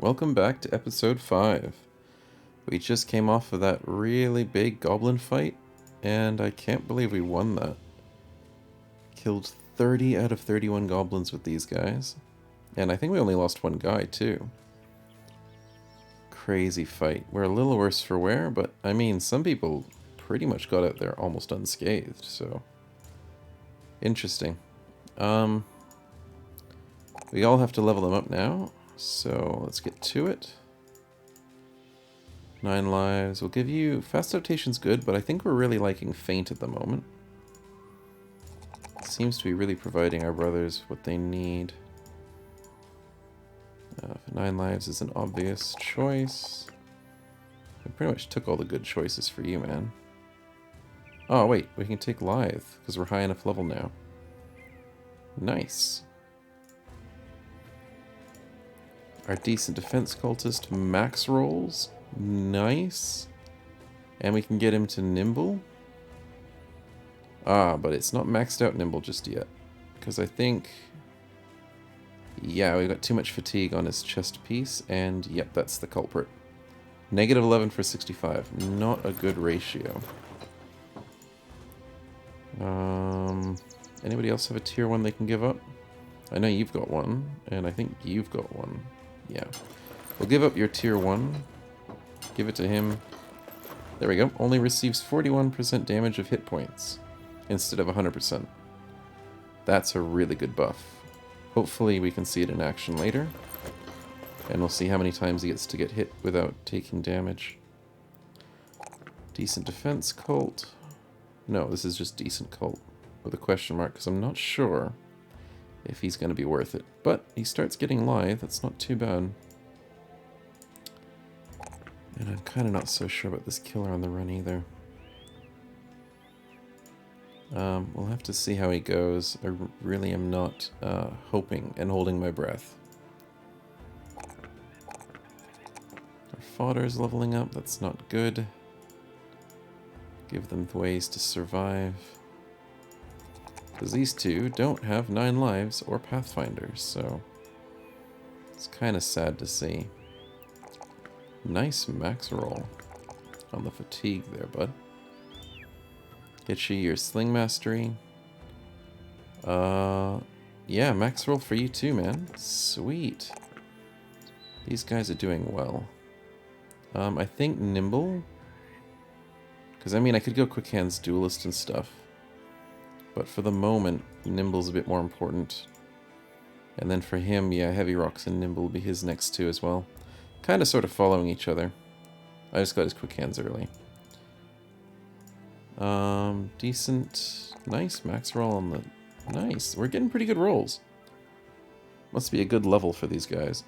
welcome back to episode 5. We just came off of that really big goblin fight, and I can't believe we won that. Killed 30 out of 31 goblins with these guys, and I think we only lost one guy too. Crazy fight. We're a little worse for wear, but I mean, some people pretty much got out there almost unscathed, so... Interesting. We all have to level them up now. So let's get to it. 9 lives. We'll give you... Fast adaptation's good, but I think we're really liking Faint at the moment. Seems to be really providing our brothers what they need. 9 lives is an obvious choice. We pretty much took all the good choices for you, man. Oh, wait. We can take Lithe, because we're high enough level now. Nice. Our decent defense cultist max rolls. Nice. And we can get him to nimble. Ah, but it's not maxed out nimble just yet. Because I think... Yeah, we've got too much fatigue on his chest piece. And yep, that's the culprit. Negative 11 for 65. Not a good ratio. Anybody else have a tier 1 they can give up? I know you've got one. And I think you've got one. Yeah. We'll give up your tier 1. Give it to him. There we go. Only receives 41% damage of hit points instead of 100%. That's a really good buff. Hopefully we can see it in action later. And we'll see how many times he gets to get hit without taking damage. Decent defense cult. No, this is just decent cult with a question mark because I'm not sure if he's going to be worth it. But he starts getting Lithe. That's not too bad. And I'm kind of not so sure about this killer on the run either. We'll have to see how he goes. I really am not hoping and holding my breath. Our fodder is leveling up. That's not good. Give them ways to survive. Because these two don't have 9 lives or Pathfinders, so it's kind of sad to see. Nice max roll on the fatigue there, bud. Get you your sling mastery. Yeah, max roll for you too, man. Sweet. These guys are doing well. I think nimble. Because I mean, I could go quick hands duelist and stuff. But for the moment, nimble's a bit more important. And then for him, yeah, heavy rocks and nimble will be his next two as well. Kind of sort of following each other. I just got his quick hands early. Decent. Nice max roll on the... Nice. We're getting pretty good rolls. Must be a good level for these guys.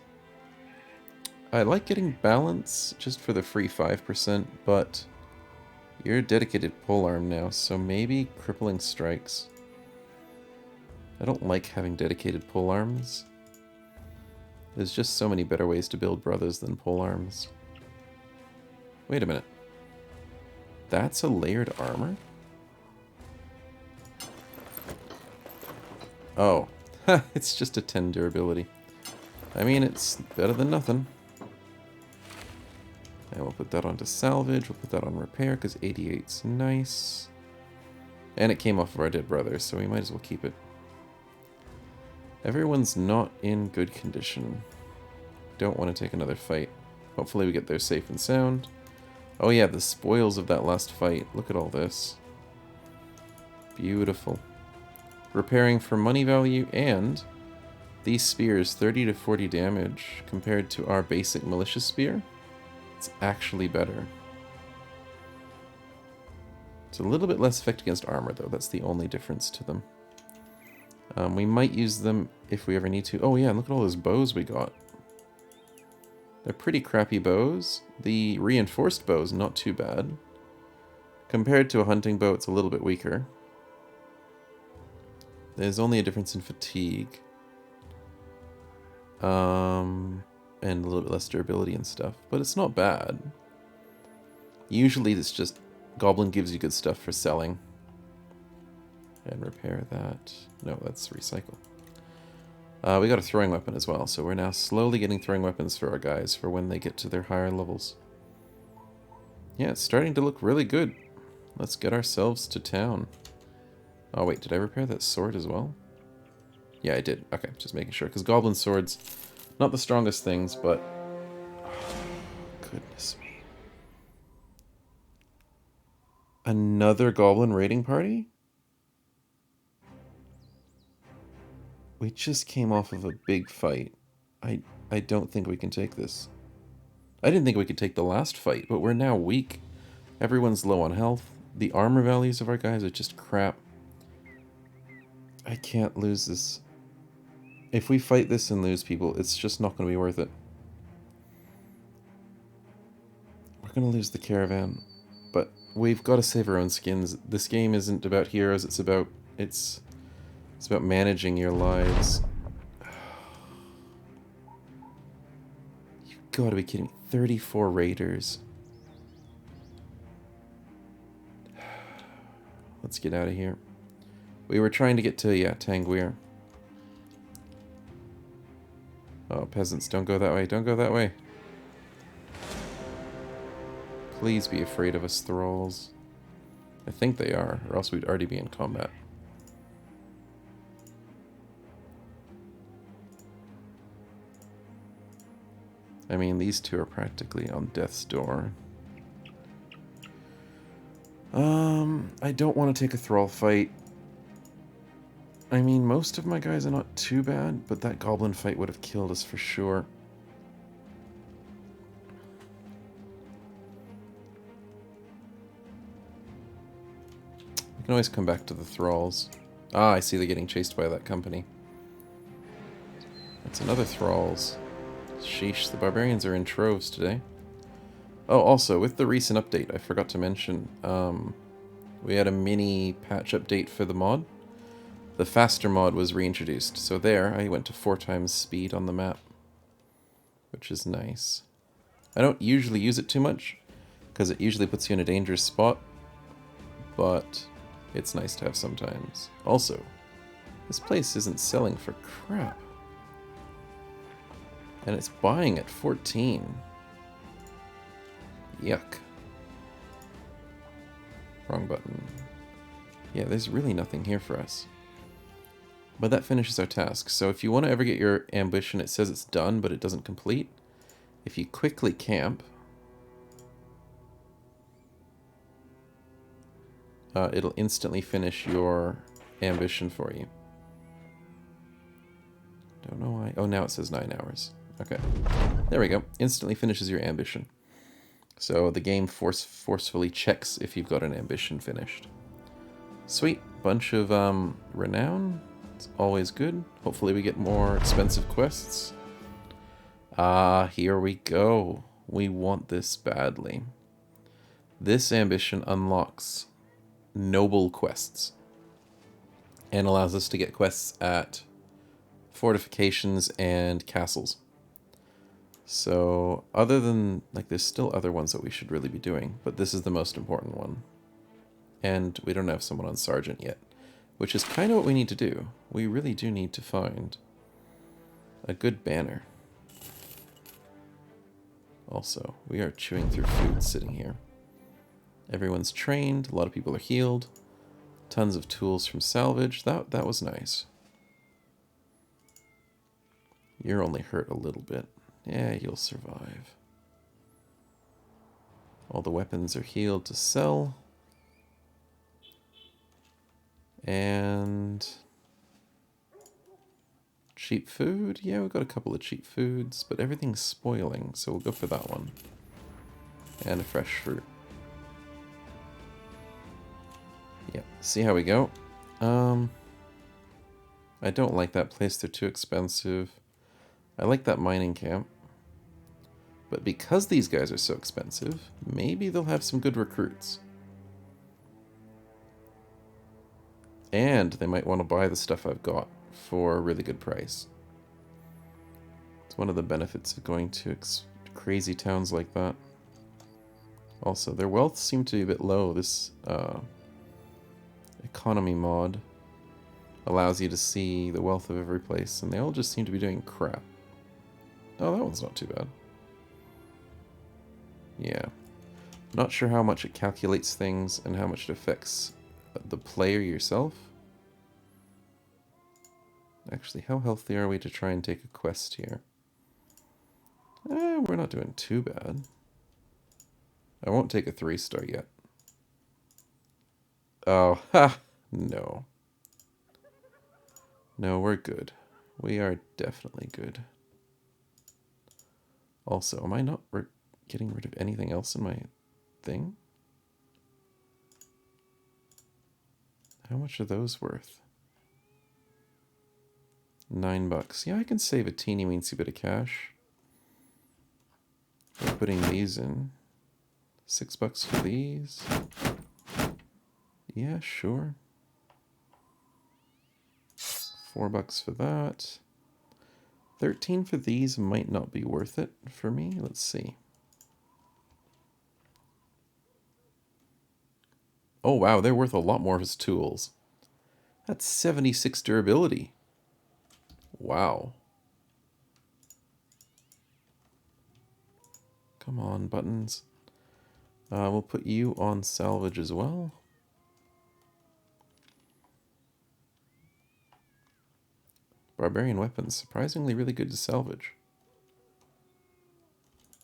I like getting balance just for the free 5%, but... You're a dedicated polearm now, so maybe crippling strikes. I don't like having dedicated polearms. There's just so many better ways to build brothers than polearms. Wait a minute. That's a layered armor? Oh. It's just a 10 durability. I mean, it's better than nothing. And we'll put that onto salvage, we'll put that on repair, because 88's nice. And it came off of our dead brother, so we might as well keep it. Everyone's not in good condition. Don't want to take another fight. Hopefully we get there safe and sound. Oh yeah, the spoils of that last fight. Look at all this. Beautiful. Repairing for money value, and these spears 30 to 40 damage compared to our basic malicious spear. It's actually better. It's a little bit less effect against armor, though. That's the only difference to them. We might use them if we ever need to. Oh, yeah, and look at all those bows we got. They're pretty crappy bows. The reinforced bow is not too bad. Compared to a hunting bow, it's a little bit weaker. There's only a difference in fatigue. And a little bit less durability and stuff. But it's not bad. Usually it's just... Goblin gives you good stuff for selling. And repair that. No, that's recycle. We got a throwing weapon as well, so we're now slowly getting throwing weapons for our guys for when they get to their higher levels. Yeah, it's starting to look really good. Let's get ourselves to town. Oh wait, did I repair that sword as well? Yeah, I did. Okay, just making sure. Because goblin swords, not the strongest things, but... goodness me. Another goblin raiding party? We just came off of a big fight. I don't think we can take this. I didn't think we could take the last fight, but we're now weak. Everyone's low on health. The armor values of our guys are just crap. I can't lose this. If we fight this and lose people, it's just not going to be worth it. We're going to lose the caravan. But we've got to save our own skins. This game isn't about heroes, it's about managing your lives. You've got to be kidding me. 34 raiders. Let's get out of here. We were trying to get to, yeah, Tanguir. Oh, peasants, don't go that way. Don't go that way. Please be afraid of us, thralls. I think they are, or else we'd already be in combat. I mean, these two are practically on death's door. I don't want to take a thrall fight. I mean, most of my guys are not too bad, but that goblin fight would have killed us for sure. We can always come back to the thralls. Ah, I see they're getting chased by that company. That's another thralls. Sheesh, the barbarians are in troves today. Oh, also, with the recent update, I forgot to mention, we had a mini patch update for the mod. The faster mod was reintroduced, so there, I went to 4 times speed on the map, which is nice. I don't usually use it too much, because it usually puts you in a dangerous spot, but it's nice to have sometimes. Also, this place isn't selling for crap. And it's buying at 14. Yuck. Wrong button. Yeah, there's really nothing here for us. But that finishes our task. So if you want to ever get your ambition, it says it's done, but it doesn't complete. If you quickly camp, it'll instantly finish your ambition for you. Don't know why. Oh, now it says 9 hours. Okay. There we go. Instantly finishes your ambition. So the game forcefully checks if you've got an ambition finished. Sweet. Bunch of renown. It's always good. Hopefully we get more expensive quests. Ah, here we go. We want this badly. This ambition unlocks noble quests and allows us to get quests at fortifications and castles. So other than, like, there's still other ones that we should really be doing, but this is the most important one. And we don't have someone on Sergeant yet, which is kind of what we need to do. We really do need to find a good banner. Also, we are chewing through food sitting here. Everyone's trained, a lot of people are healed, tons of tools from salvage. That was nice. You're only hurt a little bit. Yeah, you'll survive. All the weapons are healed to sell. And cheap food? Yeah, we've got a couple of cheap foods, but everything's spoiling, so we'll go for that one. And a fresh fruit. Yeah, see how we go. I don't like that place, they're too expensive. I like that mining camp. But because these guys are so expensive, maybe they'll have some good recruits. And they might want to buy the stuff I've got for a really good price. It's one of the benefits of going to crazy towns like that. Also, their wealth seemed to be a bit low. This economy mod allows you to see the wealth of every place, and they all just seem to be doing crap. Oh, that one's not too bad. Yeah. Not sure how much it calculates things and how much it affects the player yourself. Actually, how healthy are we to try and take a quest here? We're not doing too bad. I won't take a 3-star yet. Oh, ha! No. No, we're good. We are definitely good. Also, am I not getting rid of anything else in my thing? How much are those worth? $9. Yeah, I can save a teeny weensy bit of cash. We're putting these in. $6 for these. Yeah, sure. $4 for that. 13 for these might not be worth it for me. Let's see. Oh wow, they're worth a lot more as tools. That's 76 durability. Wow. Come on, buttons. We'll put you on salvage as well. Barbarian weapons, surprisingly really good to salvage.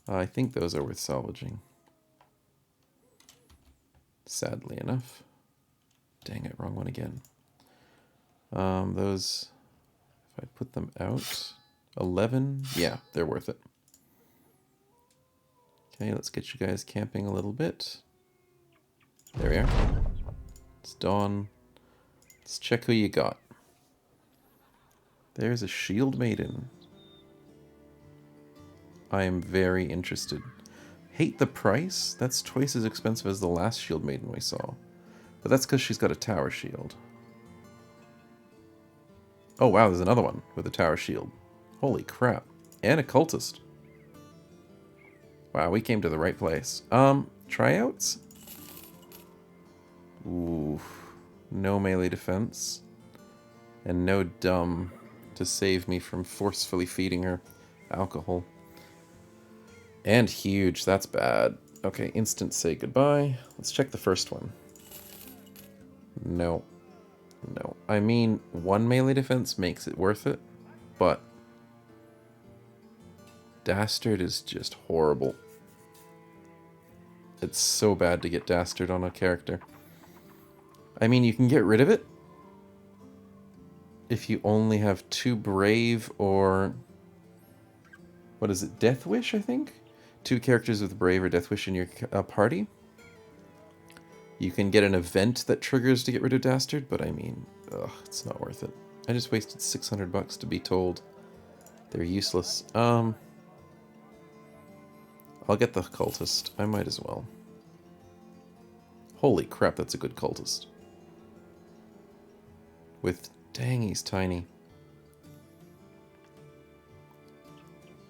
I think those are worth salvaging. Sadly enough. Dang it, wrong one again. Those, if I put them out, 11, yeah, they're worth it. Okay, let's get you guys camping a little bit. There we are. It's dawn. Let's check who you got. There's a shield maiden. I am very interested. Hate the price. That's twice as expensive as the last shield maiden we saw. But that's because she's got a tower shield. Oh wow, there's another one with a tower shield. Holy crap. And a cultist. Wow, we came to the right place. Tryouts? Ooh. No melee defense. And no dumb to save me from forcefully feeding her alcohol. And huge, that's bad. Okay, instant say goodbye. Let's check the first one. No. No. I mean, one melee defense makes it worth it, but Dastard is just horrible. It's so bad to get Dastard on a character. I mean, you can get rid of it if you only have 2 Brave or... what is it? Death Wish, I think? 2 characters with Brave or Death Wish in your party. You can get an event that triggers to get rid of Dastard, but I mean, ugh, it's not worth it. I just wasted $600 to be told they're useless. I'll get the cultist. I might as well. Holy crap, that's a good cultist. With, dang, he's tiny.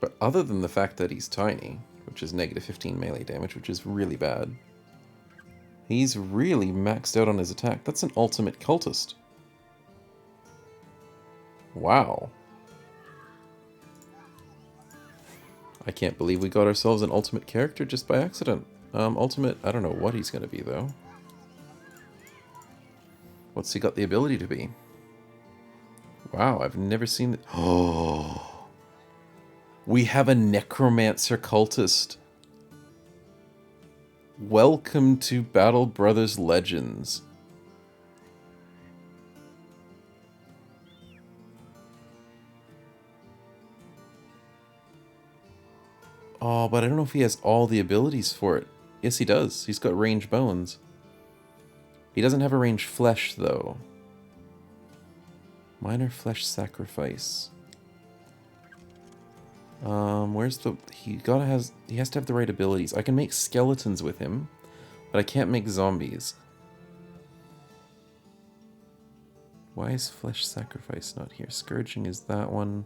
But other than the fact that he's tiny, which is negative 15 melee damage, which is really bad, he's really maxed out on his attack. That's an ultimate cultist. Wow. I can't believe we got ourselves an ultimate character just by accident. Ultimate, I don't know what he's going to be, though. What's he got the ability to be? Wow, I've never seen it. Oh. We have a Necromancer Cultist. Welcome to Battle Brothers Legends. Oh, but I don't know if he has all the abilities for it. Yes, he does. He's got range bones. He doesn't have a range flesh, though. Minor flesh sacrifice. Where's the... He has to have the right abilities. I can make skeletons with him, but I can't make zombies. Why is flesh sacrifice not here? Scourging is that one.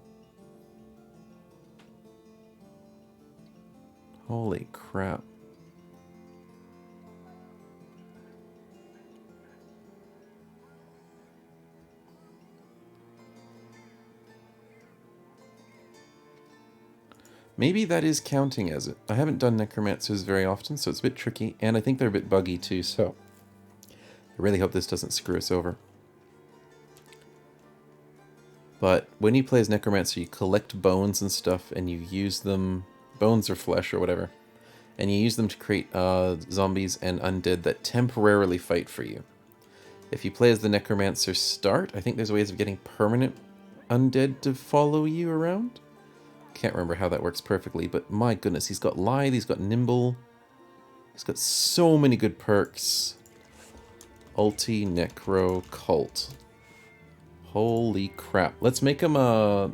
Holy crap. Maybe that is counting as it. I haven't done Necromancers very often, so it's a bit tricky, and I think they're a bit buggy too, so I really hope this doesn't screw us over. But when you play as Necromancer, you collect bones and stuff, and you use them, bones or flesh or whatever, and you use them to create zombies and undead that temporarily fight for you. If you play as the Necromancer start, I think there's ways of getting permanent undead to follow you around. Can't remember how that works perfectly, but my goodness, he's got Lithe, he's got Nimble, he's got so many good perks. Ulti, Necro, Cult. Holy crap. Let's make him a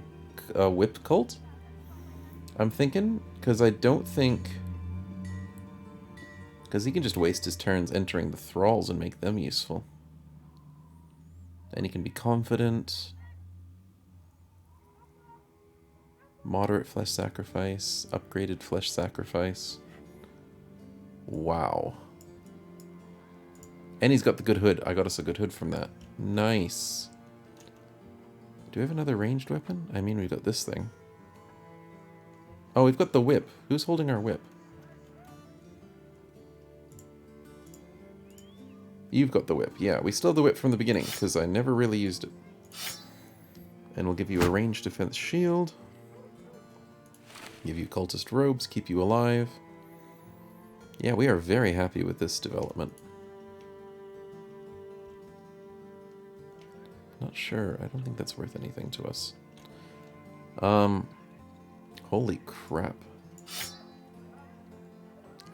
whip cult, I'm thinking, because I don't think... Because he can just waste his turns entering the thralls and make them useful. And he can be confident. Moderate flesh sacrifice. Upgraded flesh sacrifice. Wow. And he's got the good hood. I got us a good hood from that. Nice. Do we have another ranged weapon? I mean, we've got this thing. Oh, we've got the whip. Who's holding our whip? You've got the whip. Yeah, we still have the whip from the beginning, because I never really used it. And we'll give you a ranged defense shield. Give you cultist robes, keep you alive. Yeah, we are very happy with this development. Not sure. I don't think that's worth anything to us. Holy crap.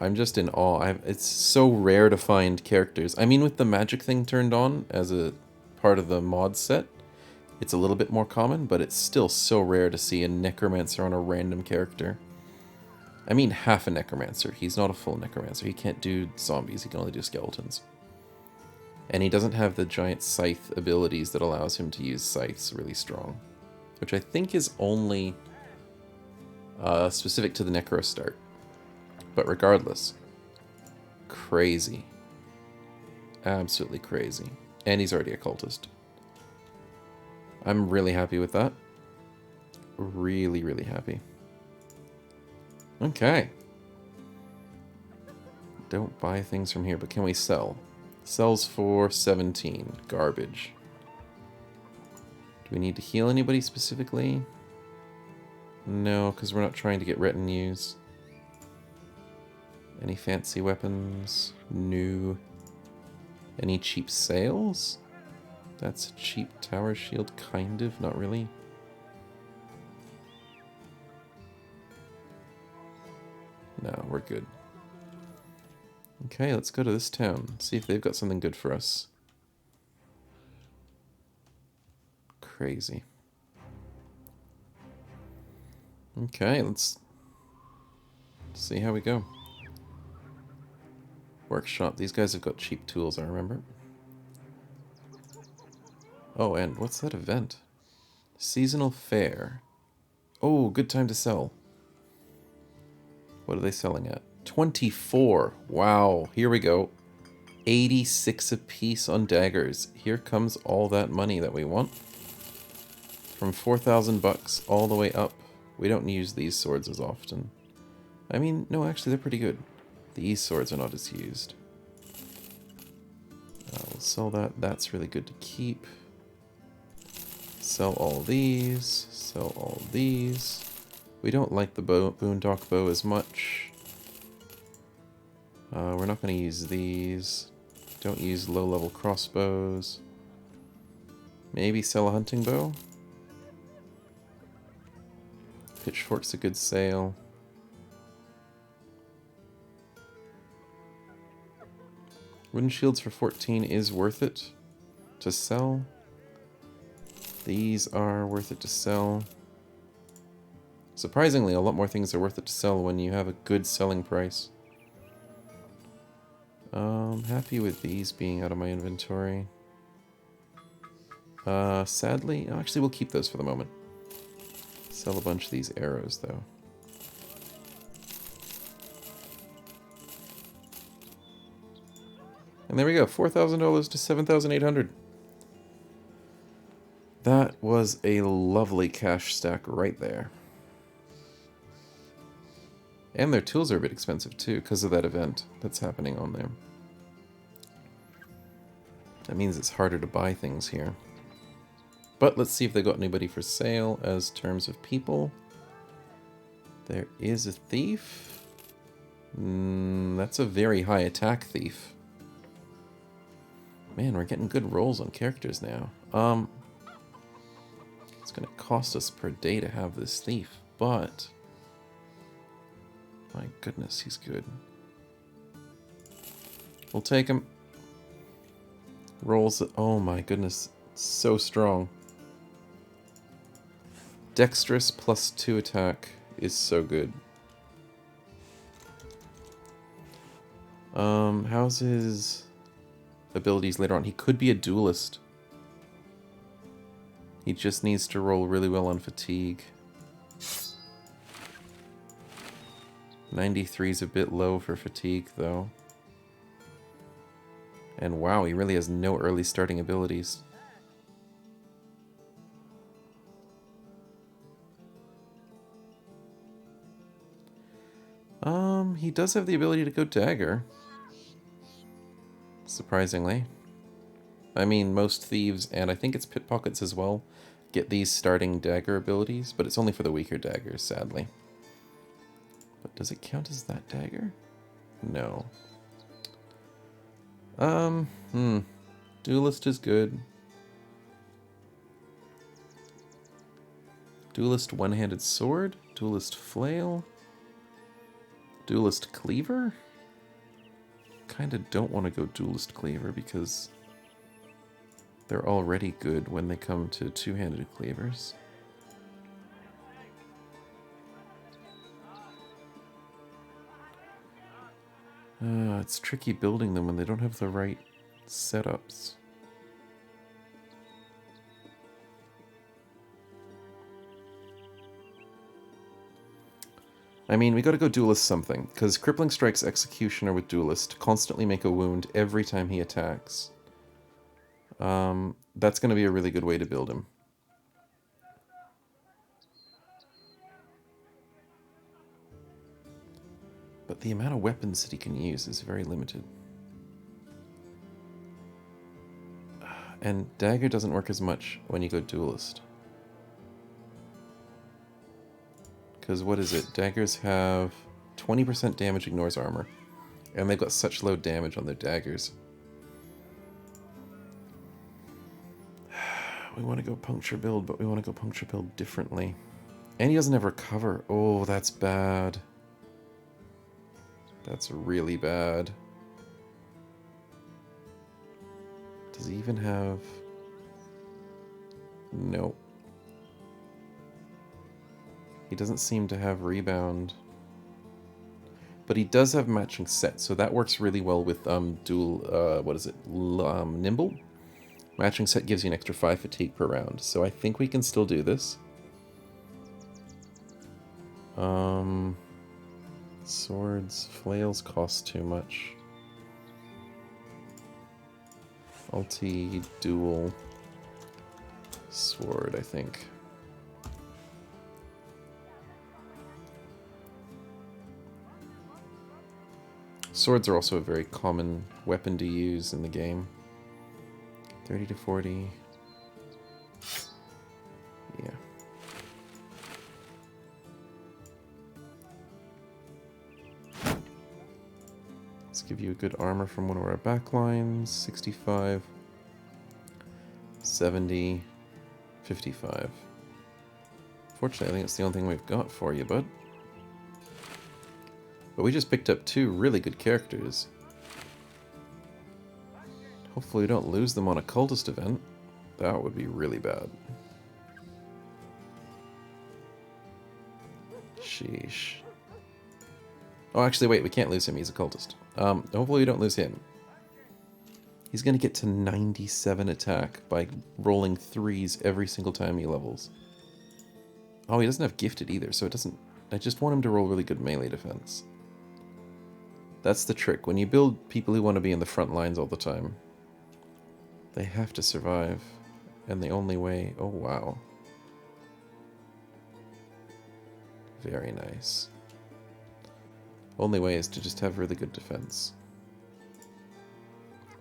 I'm just in awe. It's so rare to find characters. I mean, with the magic thing turned on as a part of the mod set, it's a little bit more common, but it's still so rare to see a Necromancer on a random character. I mean, half a Necromancer. He's not a full Necromancer. He can't do zombies. He can only do skeletons. And he doesn't have the giant scythe abilities that allows him to use scythes really strong. Which I think is only specific to the Necro start. But regardless, crazy. Absolutely crazy. And he's already a cultist. I'm really happy with that. Really, really happy. Okay. Don't buy things from here, but can we sell? Sells for 17. Garbage. Do we need to heal anybody specifically? No, because we're not trying to get retinues. Any fancy weapons? No. Any cheap sales? That's a cheap tower shield, kind of, not really. No, we're good. Okay, let's go to this town. See if they've got something good for us. Crazy. Okay, let's see how we go. Workshop. These guys have got cheap tools, I remember. Oh, and what's that event? Seasonal fair. Oh, good time to sell. What are they selling at? 24. Wow, here we go. 86 apiece on daggers. Here comes all that money that we want. From 4,000 bucks all the way up. We don't use these swords as often. I mean, no, actually they're pretty good. These swords are not as used. We'll sell that. That's really good to keep. Sell all these. Sell all these. We don't like the boondock bow as much. We're not going to use these. Don't use low-level crossbows. Maybe sell a hunting bow. Pitchfork's a good sale. Wooden shields for 14 is worth it to sell. These are worth it to sell. Surprisingly, a lot more things are worth it to sell when you have a good selling price. Happy with these being out of my inventory. Sadly, actually we'll keep those for the moment. Sell a bunch of these arrows though. And there we go, $4,000 to $7,800. That was a lovely cash stack right there. And their tools are a bit expensive too, because of that event that's happening on there. That means it's harder to buy things here. But let's see if they got anybody for sale as terms of people. There is a thief. That's a very high attack thief. Man, we're getting good rolls on characters now. It's going to cost us per day to have this thief, but... my goodness, he's good. We'll take him. Rolls... oh my goodness, so strong. Dexterous plus 2 attack is so good. How's his abilities later on? He could be a duelist. He just needs to roll really well on fatigue. 93 is a bit low for fatigue, though. And wow, he really has no early starting abilities. He does have the ability to go dagger. Surprisingly. I mean, most thieves, and I think it's pickpockets as well, get these starting dagger abilities, but it's only for the weaker daggers, sadly. But does it count as that dagger? No. Duelist is good. Duelist one-handed sword? Duelist flail? Duelist cleaver? Kinda don't want to go duelist cleaver because they're already good when they come to two-handed cleavers. It's tricky building them when they don't have the right setups. I mean, we gotta go duelist something, because Crippling Strike's Executioner with Duelist constantly make a wound every time he attacks. That's gonna be a really good way to build him. But the amount of weapons that he can use is very limited. And dagger doesn't work as much when you go duelist. Because what is it? Daggers have 20% damage ignores armor. And they've got such low damage on their daggers. We want to go puncture build, but we want to go puncture build differently. And he doesn't have recover. Oh, that's bad. That's really bad. Does he even have... Nope. He doesn't seem to have rebound. But he does have matching set, so that works really well with dual, what is it, nimble? Matching set gives you an extra 5 fatigue per round, so I think we can still do this. Swords, flails cost too much. Multi-dual sword, I think. Swords are also a very common weapon to use in the game. 30 to 40. Yeah. Let's give you a good armor from one of our backlines. 65, 70, 55. Fortunately, I think it's the only thing we've got for you, bud. But we just picked up 2 really good characters. Hopefully we don't lose them on a cultist event. That would be really bad. Sheesh. Oh, actually, wait, we can't lose him. He's a cultist. Hopefully we don't lose him. He's going to get to 97 attack by rolling 3s every single time he levels. Oh, he doesn't have gifted either, so it doesn't... I just want him to roll really good melee defense. That's the trick. When you build people who want to be in the front lines all the time, they have to survive. And the only way... Oh, wow. Very nice. Only way is to just have really good defense.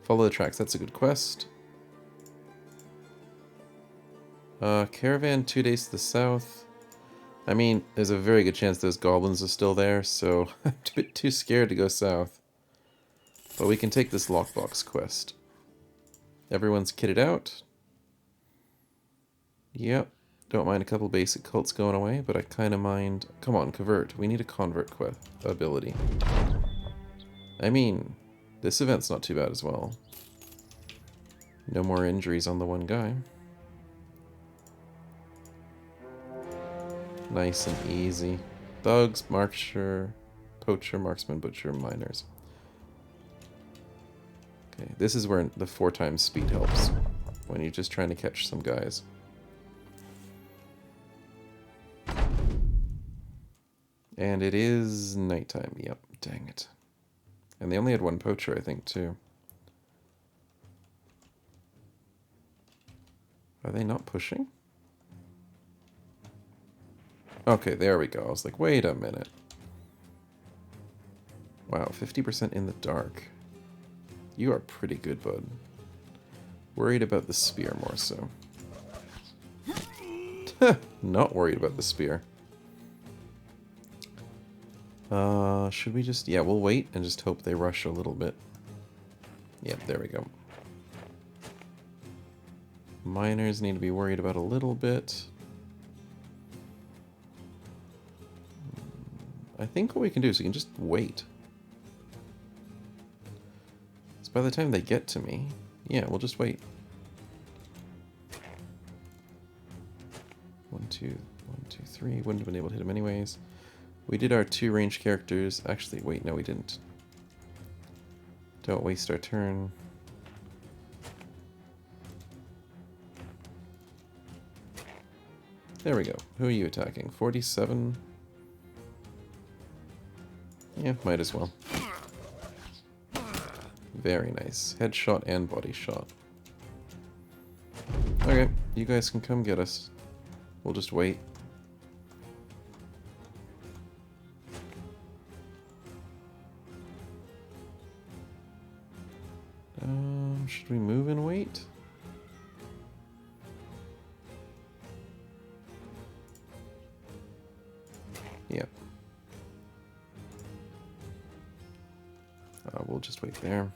Follow the tracks, that's a good quest. Caravan 2 days to the south. I mean, there's a very good chance those goblins are still there, so I'm a bit too scared to go south. But we can take this lockbox quest. Everyone's kitted out. Yep. Don't mind a couple basic cults going away, but I kind of mind... Come on, convert. We need a convert ability. I mean, this event's not too bad as well. No more injuries on the one guy. Nice and easy. Thugs, marcher, poacher, marksman, butcher, miners. Okay, this is where the 4 times speed helps. When you're just trying to catch some guys. And it is nighttime. Yep, dang it. And they only had 1 poacher, I think, too. Are they not pushing? Okay, there we go. I was like, wait a minute. Wow, 50% in the dark. You are pretty good, bud. Worried about the spear more so. Not worried about the spear. Should we just... Yeah, we'll wait and just hope they rush a little bit. Yep, there we go. Miners need to be worried about a little bit. I think what we can do is we can just wait. So by the time they get to me, yeah, we'll just wait. 1, 2, 1, 2, 3. Wouldn't have been able to hit him anyways. We did our 2 ranged characters. Actually, wait, no, we didn't. Don't waste our turn. There we go. Who are you attacking? 47? Yeah, might as well. Very nice. Headshot and body shot. Okay, you guys can come get us. We'll just wait. Should we move and wait? Yep. We'll just wait there.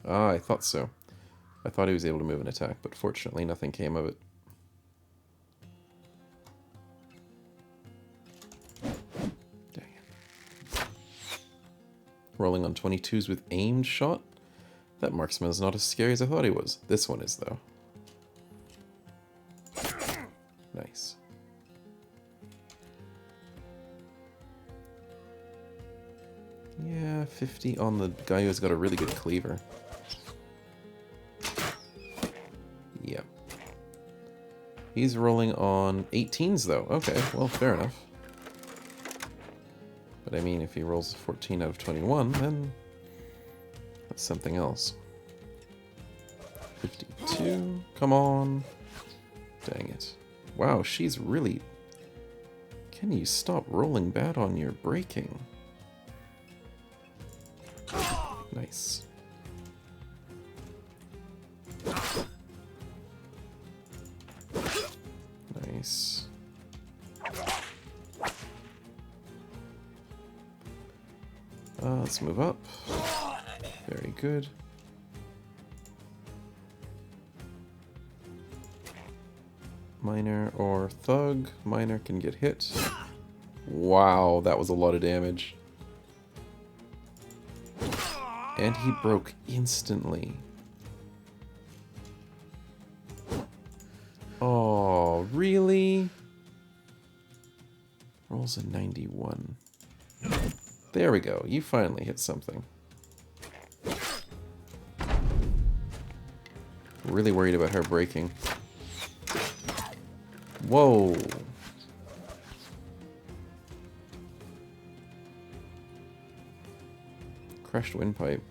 Ah, I thought so. I thought he was able to move and attack, but fortunately nothing came of it. Dang it. Rolling on 22s with aimed shot? That marksman is not as scary as I thought he was. This one is, though. Nice. Yeah, 50 on the guy who's got a really good cleaver. Yep. He's rolling on 18s, though. Okay, well, fair enough. But I mean, if he rolls 14 out of 21, then that's something else. 52. Come on. Dang it. Wow, she's really... Can you stop rolling bad on your braking? Nice. Nice. Let's move up. Very good. Miner or thug. Miner can get hit. Wow, that was a lot of damage. And he broke instantly. Oh, really? Rolls a 91. There we go. You finally hit something. Really worried about her breaking. Whoa. Crushed windpipe.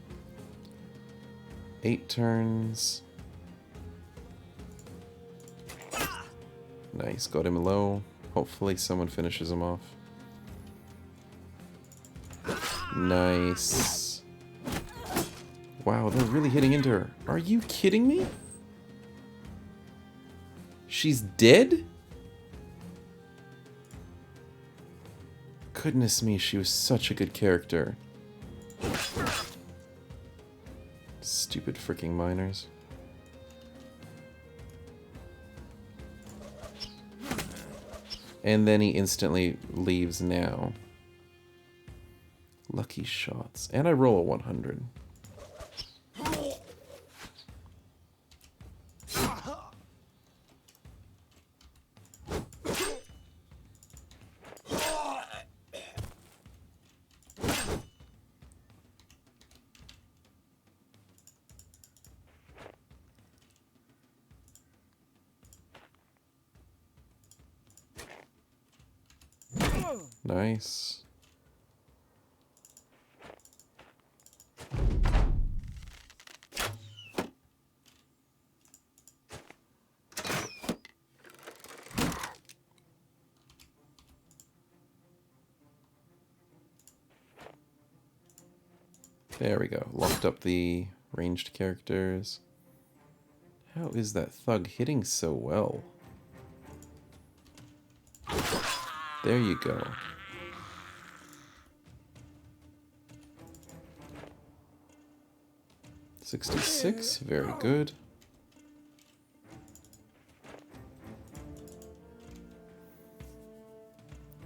8 turns. Nice, got him low. Hopefully someone finishes him off. Nice. Wow, they're really hitting into her. Are you kidding me? She's dead? Goodness me, she was such a good character. Stupid freaking miners. And then he instantly leaves now. Lucky shots. And I roll a 100. Nice. There we go. Locked up the ranged characters. How is that thug hitting so well? There you go. $66, very good.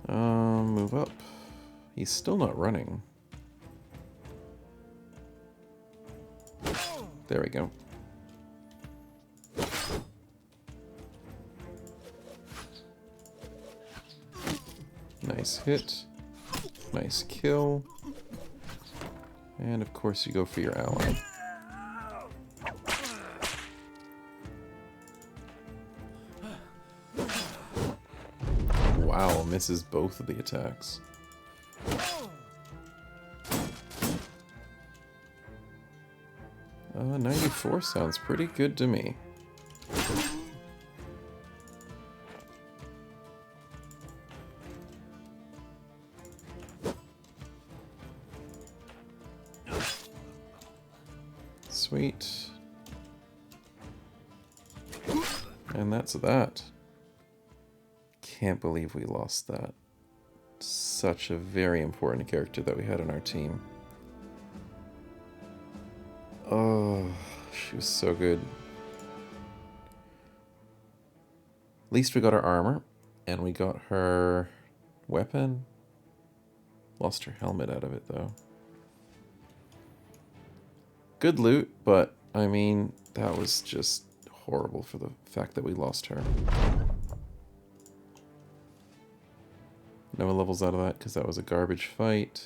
Move up. He's still not running. There we go. Nice hit. Nice kill. And of course you go for your ally. Wow, misses both of the attacks. 94 sounds pretty good to me. Sweet. And that's that. Can't believe we lost that. Such a very important character that we had on our team. Oh, she was so good. At least we got her armor, and we got her weapon. Lost her helmet out of it, though. Good loot, but, I mean, that was just horrible for the fact that we lost her. No levels out of that, because that was a garbage fight.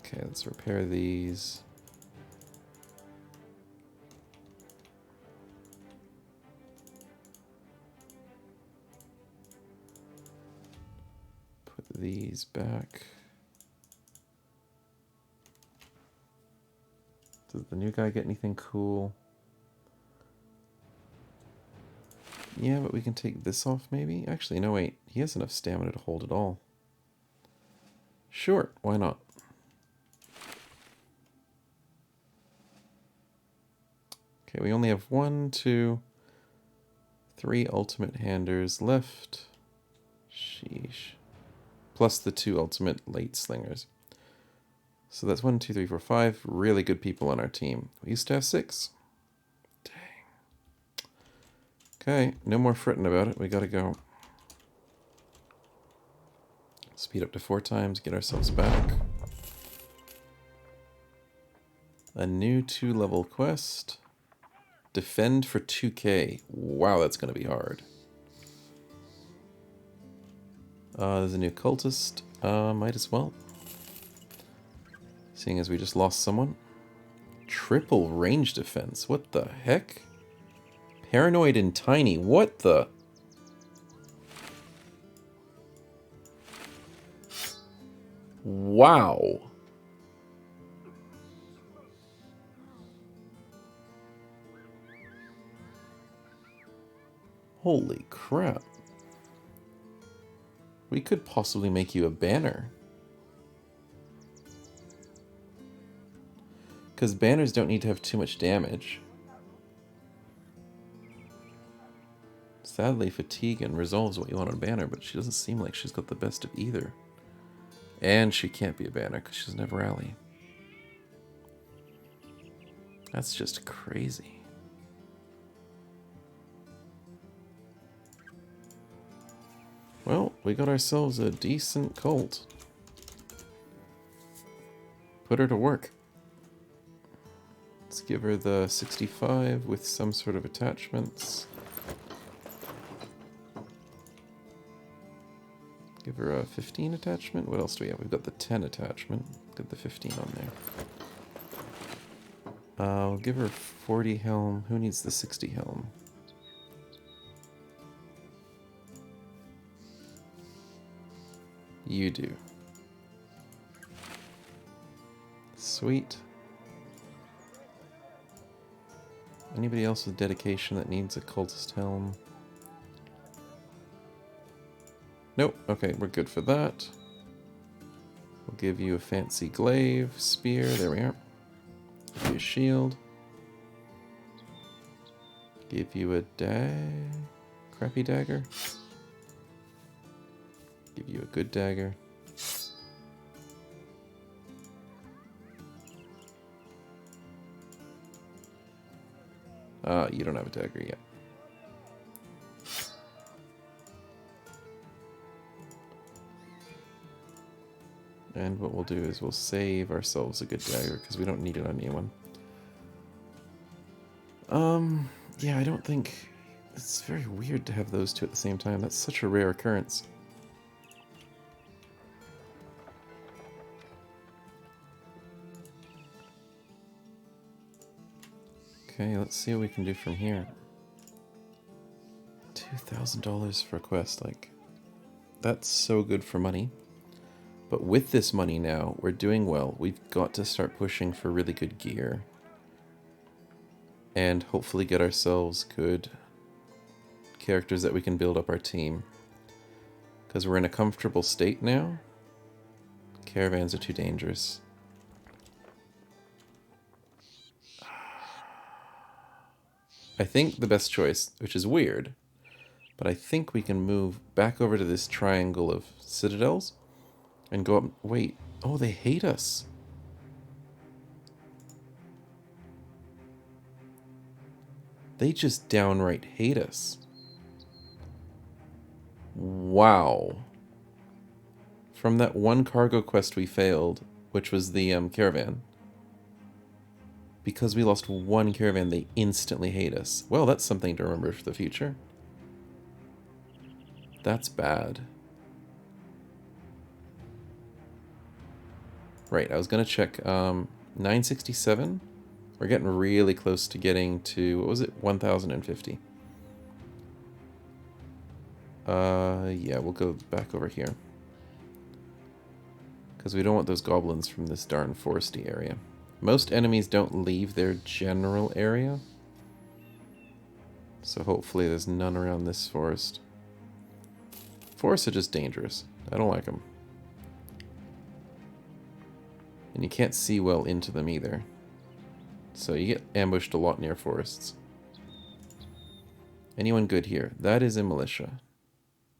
Okay, let's repair these. Put these back. Does the new guy get anything cool? Yeah, but we can take this off maybe? Actually, no wait. He has enough stamina to hold it all. Sure, why not? Okay, we only have 1, 2, 3 ultimate handers left. Sheesh. Plus the 2 ultimate late slingers. So that's 1, 2, 3, 4, 5 really good people on our team. We used to have 6. Dang. Okay, no more fretting about it. We gotta go. Speed up to 4 times, get ourselves back. A new 2-level quest. Defend for 2k. Wow, that's going to be hard. There's a new cultist. Might as well. Seeing as we just lost someone. Triple range defense. What the heck? Paranoid and tiny. What the... Wow. Holy crap. We could possibly make you a banner. Because banners don't need to have too much damage. Sadly, fatigue and resolves what you want on a banner, but she doesn't seem like she's got the best of either. And she can't be a banner because she doesn't have rally. That's just crazy. Well, we got ourselves a decent cult. Put her to work. Let's give her the 65 with some sort of attachments. Give her a 15 attachment. What else do we have? We've got the 10 attachment. Get the 15 on there. I'll give her 40 helm. Who needs the 60 helm? You do. Sweet. Anybody else with dedication that needs a cultist helm? Nope. Okay, we're good for that. We'll give you a fancy glaive, spear. There we are. Give you a shield. Give you a crappy dagger. Give you a good dagger. You don't have a dagger yet. And what we'll do is we'll save ourselves a good dagger because we don't need it on anyone. Yeah, I don't think... It's very weird to have those two at the same time. That's such a rare occurrence. Okay, let's see what we can do from here. $2,000 for a quest, like... That's so good for money. But with this money now, we're doing well. We've got to start pushing for really good gear. And hopefully get ourselves good characters that we can build up our team. Because we're in a comfortable state now. Caravans are too dangerous. I think the best choice, which is weird, but I think we can move back over to this triangle of citadels and go up. Wait, oh, they hate us. They just downright hate us. Wow. From that one cargo quest we failed, which was the caravan. Because we lost one caravan, they instantly hate us. Well, that's something to remember for the future. That's bad. Right, I was going to check 967. We're getting really close to getting to, what was it, 1050. Yeah, we'll go back over here. Because we don't want those goblins from this darn foresty area. Most enemies don't leave their general area. So hopefully there's none around this forest. Forests are just dangerous. I don't like them. And you can't see well into them either. So you get ambushed a lot near forests. Anyone good here? That is a militia.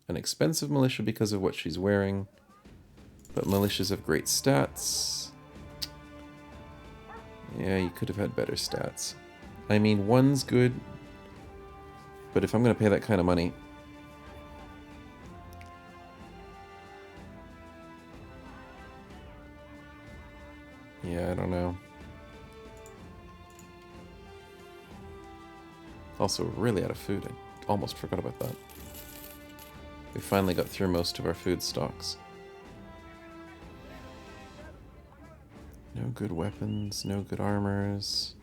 An expensive militia because of what she's wearing. But militias have great stats. Yeah, you could have had better stats. I mean, one's good. But if I'm going to pay that kind of money... Yeah, I don't know. Also, really out of food. I almost forgot about that. We finally got through most of our food stocks. No good weapons, no good armors.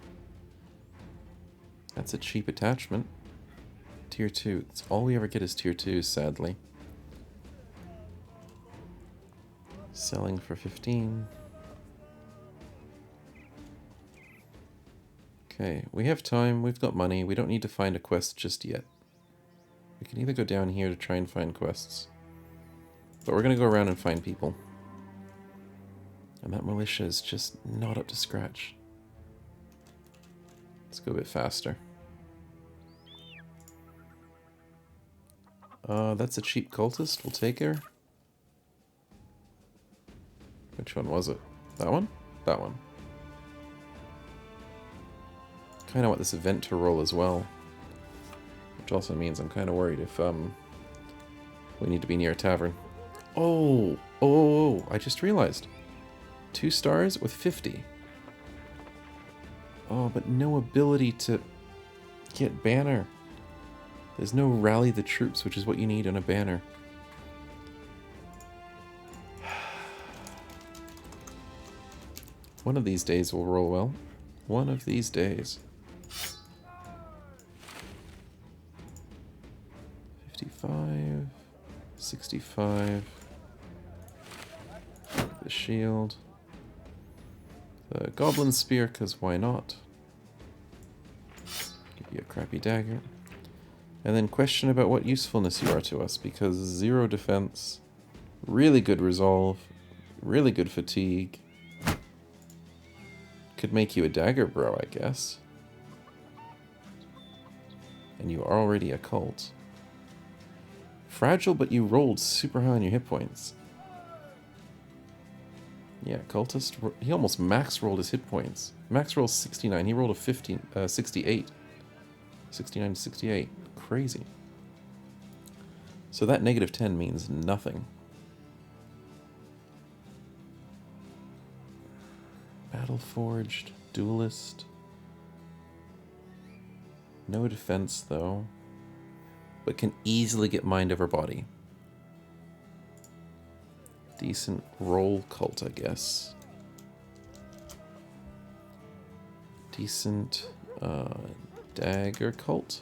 That's a cheap attachment. Tier 2. That's all we ever get is tier 2s, sadly. Selling for 15. Okay, we have time, we've got money, we don't need to find a quest just yet. We can either go down here to try and find quests. But we're going to go around and find people. And that militia is just not up to scratch. Let's go a bit faster. That's a cheap cultist. We'll take her. Which one was it? That one? That one. Kind of want this event to roll as well. Which also means I'm kind of worried if we need to be near a tavern. Oh, I just realized. 2 stars with 50. Oh, but no ability to get banner. There's no rally the troops, which is what you need on a banner. One of these days will roll well. One of these days. 55, 65. The shield. The goblin spear, because why not? Give you a crappy dagger. And then question about what usefulness you are to us, because 0 defense, really good resolve, really good fatigue. Could make you a dagger bro, I guess. And you are already a cult. Fragile, but you rolled super high on your hit points. Yeah, cultist, he almost max rolled his hit points. Max rolled 69, he rolled a 68. 69 to 68. Crazy. So that -10 means nothing. Battleforged, duelist. No defense though. But can easily get mind over body. Decent roll cult, I guess. Decent dagger cult.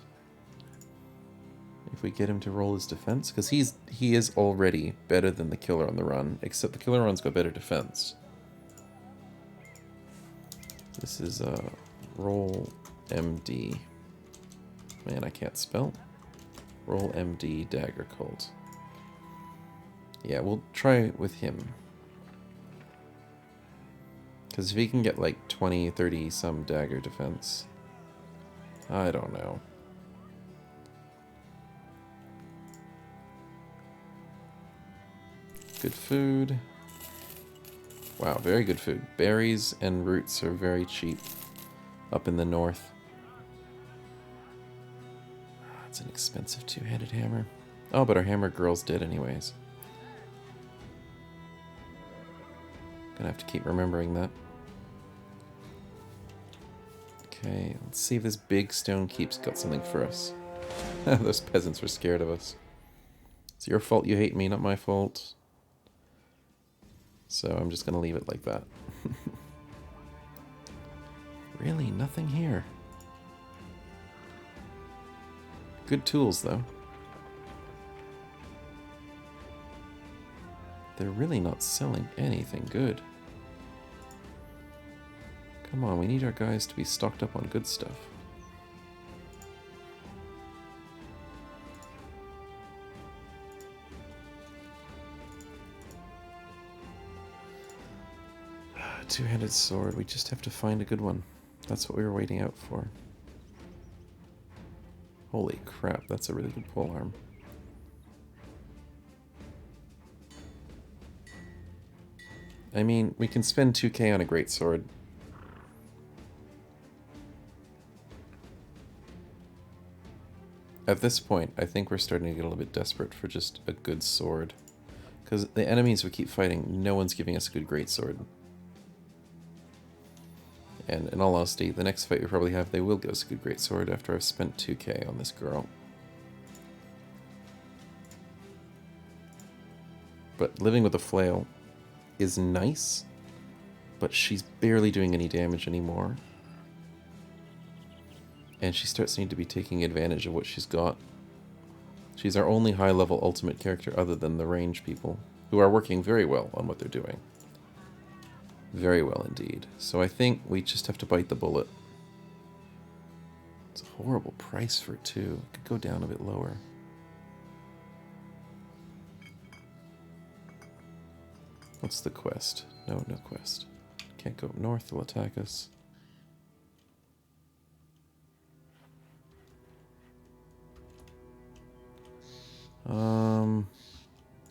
If we get him to roll his defense, because he is already better than the killer on the run, except the killer run's got better defense. This is roll MD. Man, I can't spell. Roll MD dagger cult. Yeah, we'll try with him. Because if he can get like 20, 30 some dagger defense, I don't know. Good food. Wow, very good food. Berries and roots are very cheap up in the north. It's an expensive 2-handed hammer. Oh, but our hammer girl's dead anyways. Gonna have to keep remembering that. Okay, let's see if this big stone keep's got something for us. Those peasants were scared of us. It's your fault you hate me, not my fault. So I'm just gonna leave it like that. Really, nothing here. Good tools, though. They're really not selling anything good. Come on, we need our guys to be stocked up on good stuff. Two-handed sword, we just have to find a good one. That's what we were waiting out for. Holy crap, that's a really good polearm. I mean, we can spend 2k on a greatsword. At this point, I think we're starting to get a little bit desperate for just a good sword. Because the enemies we keep fighting, no one's giving us a good greatsword. And in all honesty, the next fight we probably have, they will give us a good greatsword after I've spent 2k on this girl. But living with a flail is nice, but she's barely doing any damage anymore. And she starts to need to be taking advantage of what she's got. She's our only high-level ultimate character other than the range people, who are working very well on what they're doing. Very well indeed. So I think we just have to bite the bullet. It's a horrible price for it too. It could go down a bit lower. What's the quest? No, no quest. Can't go up north, they'll attack us.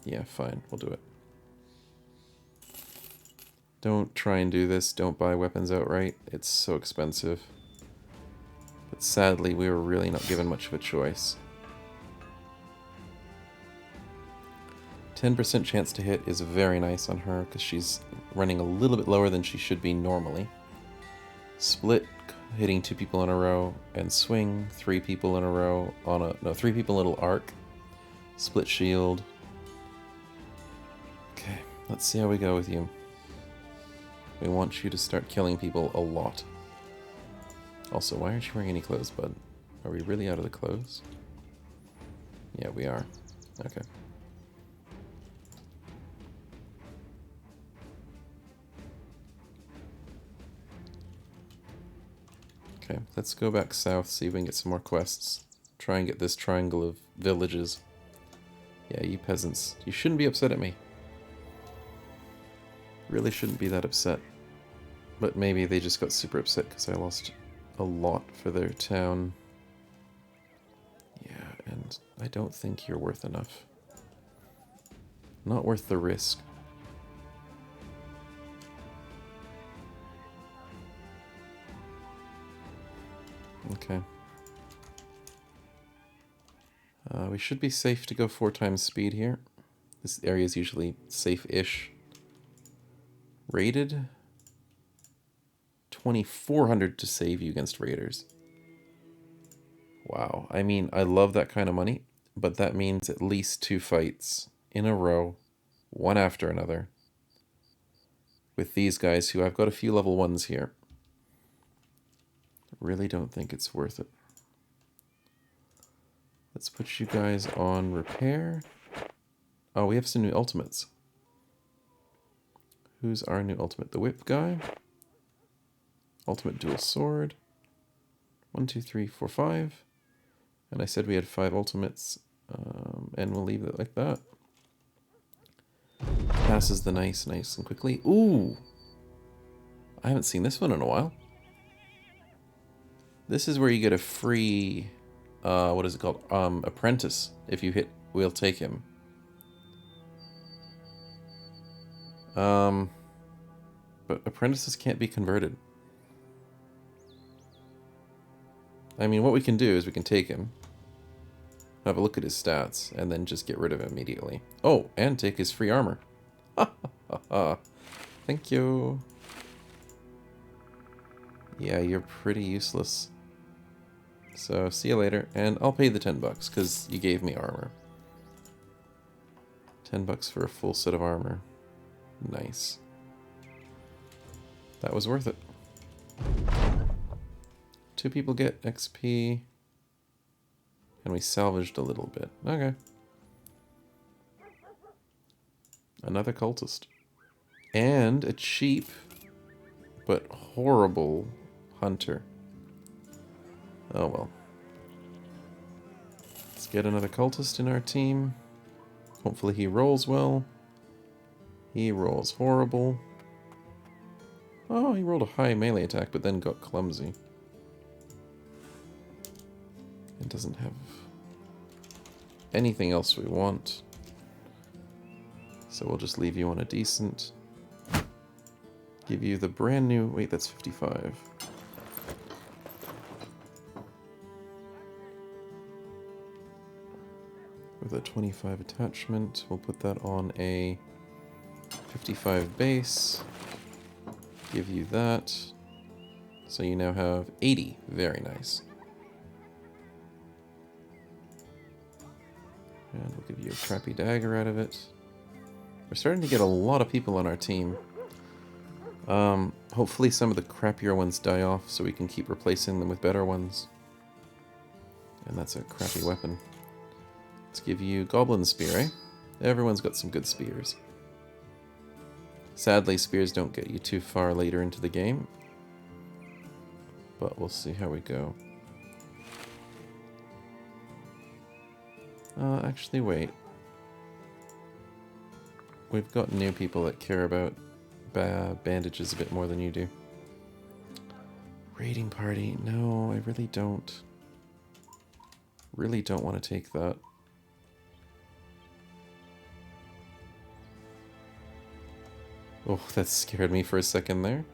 Yeah, fine, we'll do it. Don't try and do this, don't buy weapons outright, it's so expensive. But sadly, we were really not given much of a choice. 10% chance to hit is very nice on her, because she's running a little bit lower than she should be normally. Split, hitting 2 people in a row, and swing, 3 people in a row on a... No, 3 people in a little arc. Split shield. Okay, let's see how we go with you. We want you to start killing people a lot. Also, why aren't you wearing any clothes, bud? Are we really out of the clothes? Yeah, we are. Okay. Okay, let's go back south, see if we can get some more quests. Try and get this triangle of villages. Yeah, you peasants, you shouldn't be upset at me. Really shouldn't be that upset. But maybe they just got super upset because I lost a lot for their town. Yeah, and I don't think you're worth enough. Not worth the risk. Okay. We should be safe to go 4 times speed here. This area is usually safe-ish. Raided? 2,400 to save you against raiders. Wow. I mean, I love that kind of money, but that means at least 2 fights in a row, one after another, with these guys who I've got a few level 1s here. Really don't think it's worth it. Let's put you guys on repair. Oh, we have some new ultimates. Who's our new ultimate? The whip guy. Ultimate dual sword. 1, 2, 3, 4, 5. And I said we had 5 ultimates. And we'll leave it like that. Passes the nice and quickly. Ooh! I haven't seen this one in a while. This is where you get a free... what is it called? Apprentice. If you hit, we'll take him. But apprentices can't be converted. I mean, what we can do is we can take him, have a look at his stats, and then just get rid of him immediately. Oh, and take his free armor. Thank you. Yeah, you're pretty useless. So, see you later, and I'll pay the $10, because you gave me armor. $10 for a full set of armor. Nice. That was worth it. 2 people get XP. And we salvaged a little bit. Okay. Another cultist. And a cheap, but horrible hunter. Oh well. Let's get another cultist in our team. Hopefully he rolls well. He rolls horrible. Oh, he rolled a high melee attack, but then got clumsy. It doesn't have anything else we want. So we'll just leave you on a decent. Give you the brand new... Wait, that's 55. With a 25 attachment, we'll put that on a 55 base. Give you that. So you now have 80. Very nice. And we'll give you a crappy dagger out of it. We're starting to get a lot of people on our team. Hopefully some of the crappier ones die off so we can keep replacing them with better ones. And that's a crappy weapon. Let's give you Goblin Spear, eh? Everyone's got some good spears. Sadly, spears don't get you too far later into the game. But we'll see how we go. Actually, wait. we've got new people that care about bandages a bit more than you do. Raiding party. No, I really don't. Really don't want to take that. Oh, that scared me for a second there.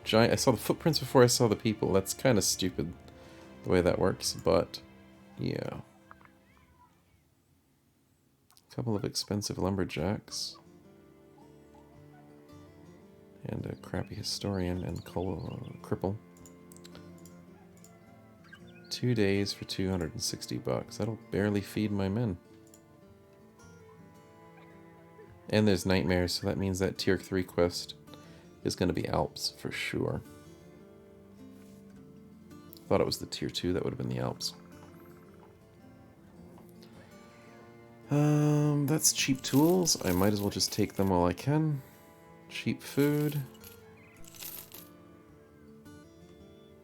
Giant. I saw the footprints before I saw the people. That's kind of stupid the way that works, but yeah. A couple of expensive lumberjacks. And a crappy historian and cripple. 2 days for 260 bucks. That'll barely feed my men. And there's nightmares, so that means that tier 3 quest is going to be Alps for sure. Thought it was the tier 2 that would have been the Alps. That's cheap tools. I might as well just take them while I can. Cheap food.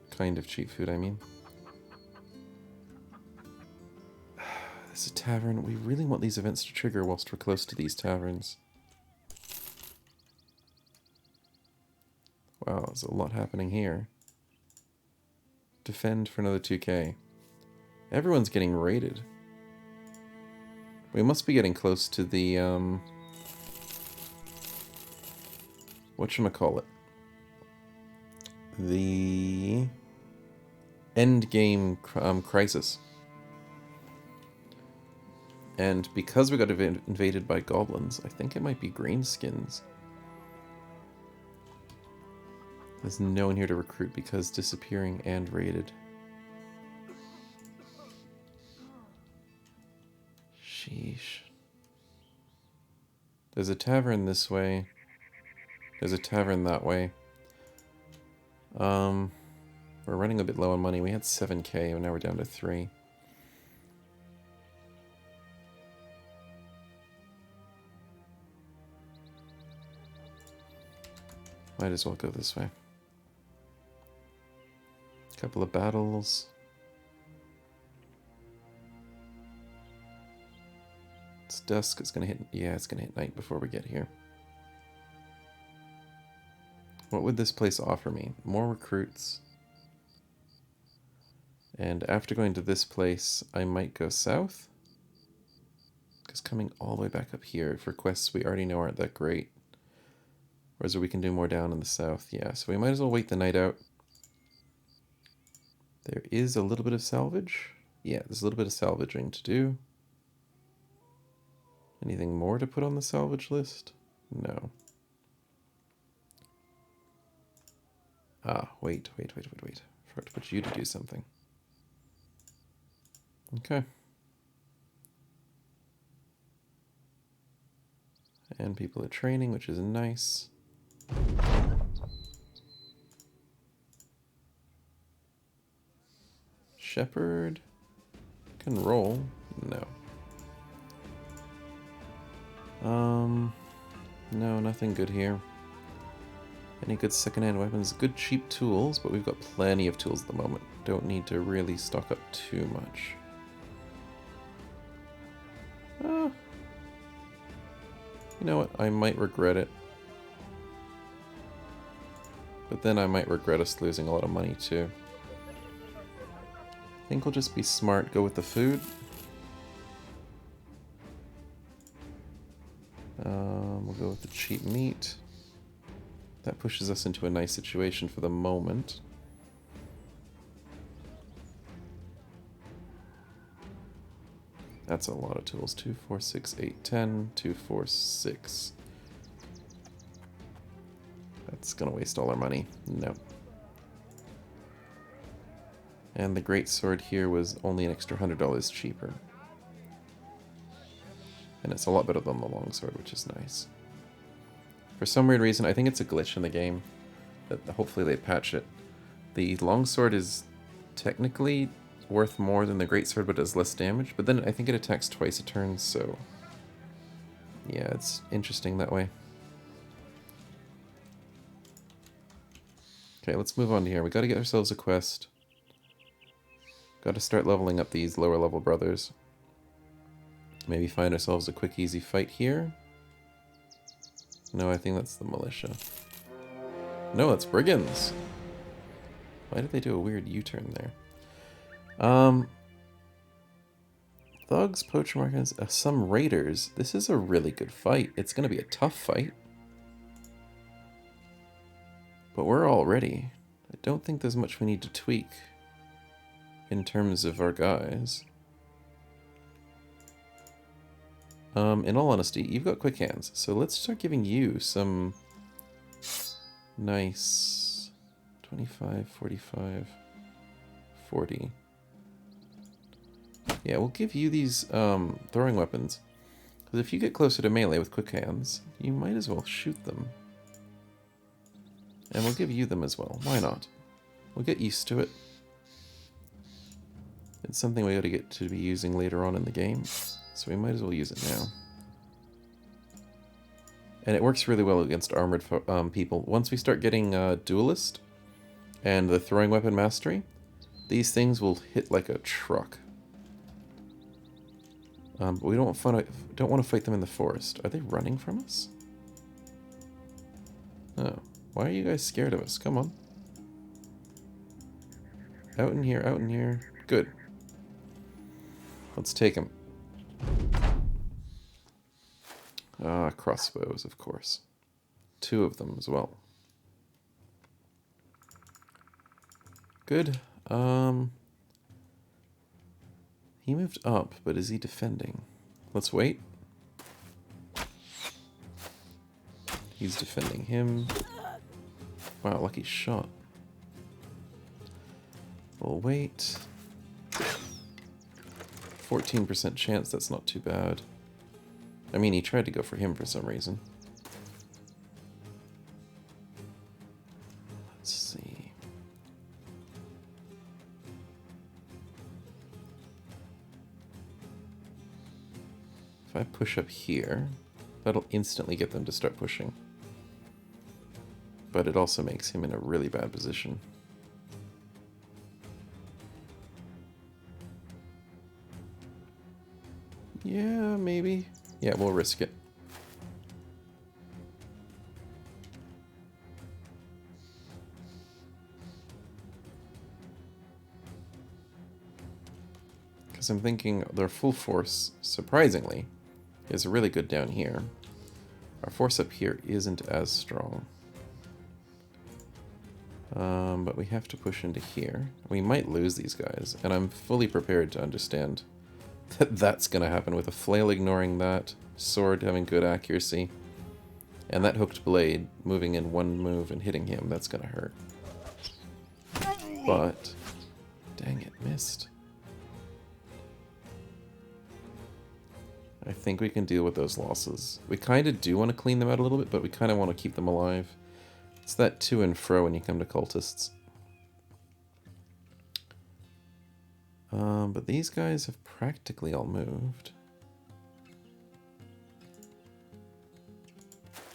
Kind of cheap food, I mean. There's a tavern. We really want these events to trigger whilst we're close to these taverns. Wow, there's a lot happening here. Defend for another 2k. Everyone's getting raided. We must be getting close to the, whatchamacallit? The end game crisis. And because we got invaded by goblins, I think it might be greenskins. There's no one here to recruit because disappearing and raided. Sheesh. There's a tavern this way. There's a tavern that way. We're running a bit low on money. We had 7k and now we're down to 3. Might as well go this way. Couple of battles. It's dusk. It's gonna hit. Yeah, it's gonna hit night before we get here. What would this place offer me? More recruits. And after going to this place, I might go south. Because coming all the way back up here for quests we already know aren't that great. Whereas we can do more down in the south. Yeah, so we might as well wait the night out. There is a little bit of salvage. Yeah, there's a little bit of salvaging to do. Anything more to put on the salvage list? No. Ah, wait. Forgot to put you to do something. Okay. And people are training, which is nice. Shepherd can roll. No. No, nothing good here. Any good secondhand weapons? Good cheap tools, but we've got plenty of tools at the moment. Don't need to really stock up too much. You know what? I might regret it. But then I might regret us losing a lot of money too. I think we'll just be smart, go with the food. We'll go with the cheap meat. That pushes us into a nice situation for the moment. That's a lot of tools. 2, 4, 6, 8, 10. 2, 4, 6. That's gonna waste all our money. No. And the great sword here was only an extra $100 cheaper. And it's a lot better than the longsword, which is nice. For some weird reason, I think it's a glitch in the game. That hopefully they patch it. The longsword is technically worth more than the greatsword, but does less damage. But then I think it attacks twice a turn, so yeah, it's interesting that way. Okay, let's move on to here. We got to get ourselves a quest. Got to start leveling up these lower level brothers. Maybe find ourselves a quick, easy fight here. No, I think that's the militia. No, that's brigands. Why did they do a weird U-turn there? Thugs, poacher markets, some raiders. This is a really good fight. It's going to be a tough fight. But we're all ready. I don't think there's much we need to tweak in terms of our guys. In all honesty, you've got quick hands, so let's start giving you some nice 25, 45, 40. Yeah, we'll give you these throwing weapons, because if you get closer to melee with quick hands, you might as well shoot them. And we'll give you them as well. Why not? We'll get used to it. It's something we got to get to be using later on in the game, so we might as well use it now. And it works really well against armored people. Once we start getting Duelist and the throwing weapon mastery, these things will hit like a truck. But we don't want to fight them in the forest. Are they running from us? Oh. Why are you guys scared of us? Come on. Out in here, out in here. Good. Let's take him. Ah, crossbows, of course. 2 of them as well. Good. He moved up, but is he defending? Let's wait. He's defending him. Wow, lucky shot. We'll wait. 14% chance, that's not too bad. I mean, he tried to go for him for some reason. Let's see. If I push up here, that'll instantly get them to start pushing. But it also makes him in a really bad position. Yeah, maybe. Yeah, we'll risk it. Because I'm thinking their full force, surprisingly, is really good down here. Our force up here isn't as strong. But we have to push into here. We might lose these guys, and I'm fully prepared to understand that that's going to happen with a flail ignoring that, sword having good accuracy, and that hooked blade moving in one move and hitting him. That's going to hurt. But, dang it, missed. I think we can deal with those losses. We kind of do want to clean them out a little bit, but we kind of want to keep them alive. It's that to and fro when you come to cultists. But these guys have practically all moved.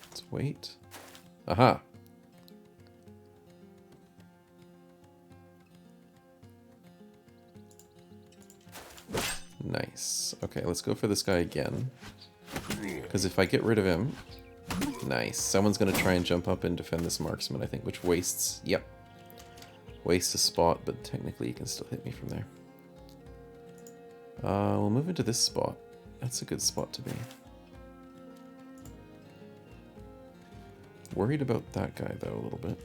Let's wait. Aha! Nice. Okay, let's go for this guy again. Because if I get rid of him... Nice. Someone's going to try and jump up and defend this marksman, I think, which wastes... Yep. Wastes a spot, but technically he can still hit me from there. We'll move into this spot. That's a good spot to be. Worried about that guy, though, a little bit.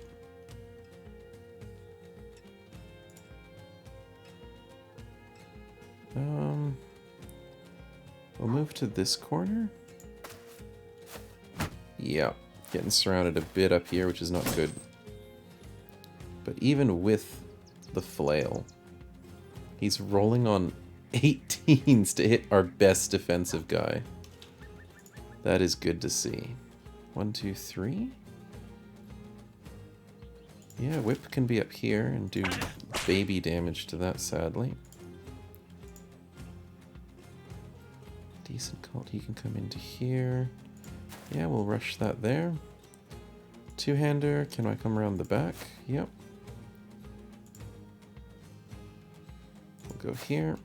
We'll move to this corner. Yeah, getting surrounded a bit up here, which is not good. But even with the flail, he's rolling on 18s to hit our best defensive guy. That is good to see. 1, 2, 3. Yeah, whip can be up here and do baby damage to that, sadly. Decent cult, he can come into here. Yeah, we'll rush that there. Two-hander, can I come around the back? Yep. We'll go here.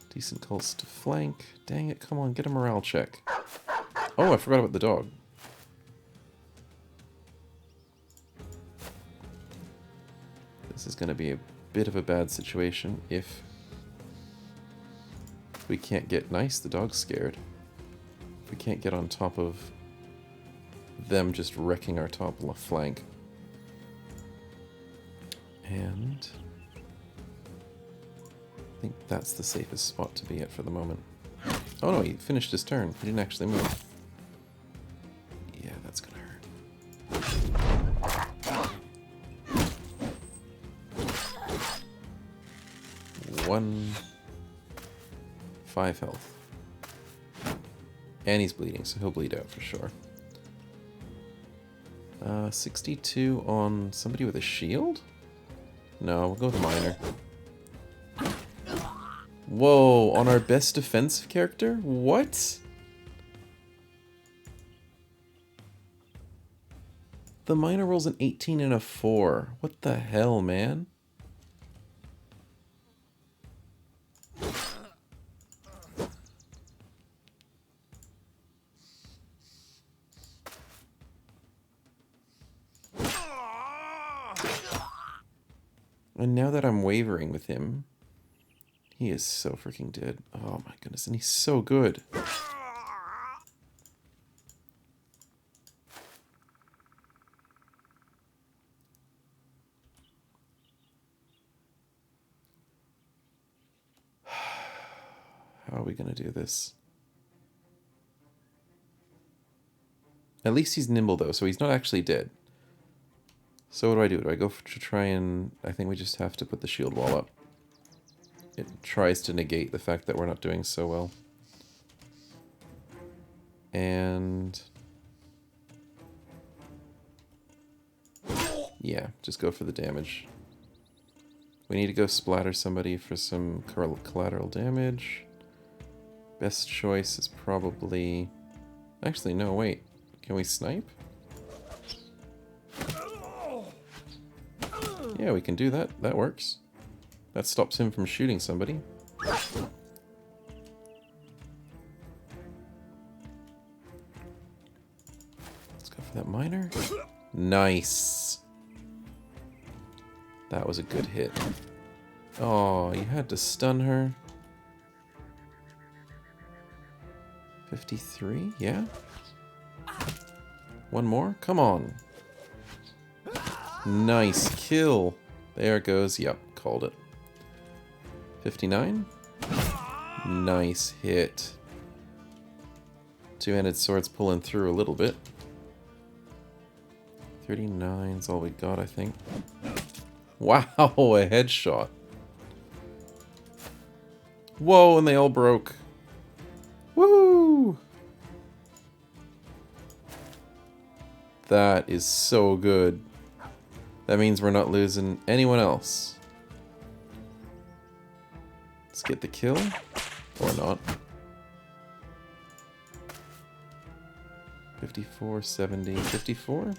Decent cults to flank. Dang it, come on, get a morale check. Oh, I forgot about the dog. This is going to be a bit of a bad situation if we can't get... Nice, the dog's scared. If we can't get on top of them just wrecking our top flank. And I think that's the safest spot to be at for the moment. Oh no, he finished his turn. He didn't actually move. Yeah, that's gonna hurt. 5 health. And he's bleeding, so he'll bleed out for sure. 62 on somebody with a shield? No, we'll go with Miner. Whoa, on our best defensive character? What? The Miner rolls an 18 and a 4. What the hell, man? And now that I'm wavering with him, he is so freaking dead. Oh my goodness, and he's so good. How are we going to do this? At least he's nimble though, so he's not actually dead. So what do? Do I go to try and... I think we just have to put the shield wall up. It tries to negate the fact that we're not doing so well. And... yeah, just go for the damage. We need to go splatter somebody for some collateral damage. Best choice is probably... Actually, no, wait. Can we snipe? Yeah, we can do that. That works. That stops him from shooting somebody. Let's go for that miner. Nice. That was a good hit. Oh, you had to stun her. 53? Yeah? One more? Come on. Nice kill. There it goes. Yep, called it. 59? Nice hit. Two-handed swords pulling through a little bit. 39's all we got, I think. Wow, a headshot. Whoa, and they all broke. Woo! That is so good. That means we're not losing anyone else. Let's get the kill. Or not. 54, 70, 54?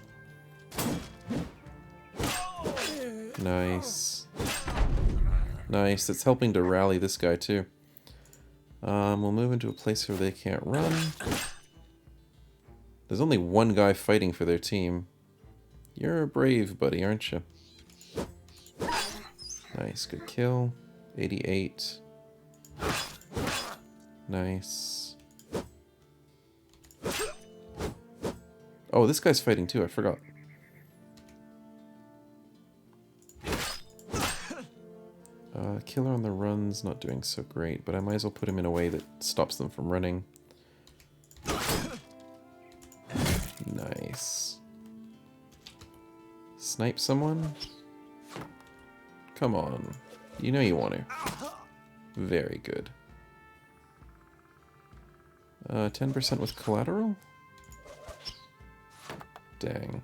Nice. Nice. That's helping to rally this guy too. We'll move into a place where they can't run. There's only one guy fighting for their team. You're a brave buddy, aren't you? Nice, good kill. 88. Nice. Oh, this guy's fighting too, I forgot. Killer on the run's not doing so great, but I might as well put him in a way that stops them from running. Nice. Snipe someone? Come on. You know you want to. Very good. 10% with collateral? Dang.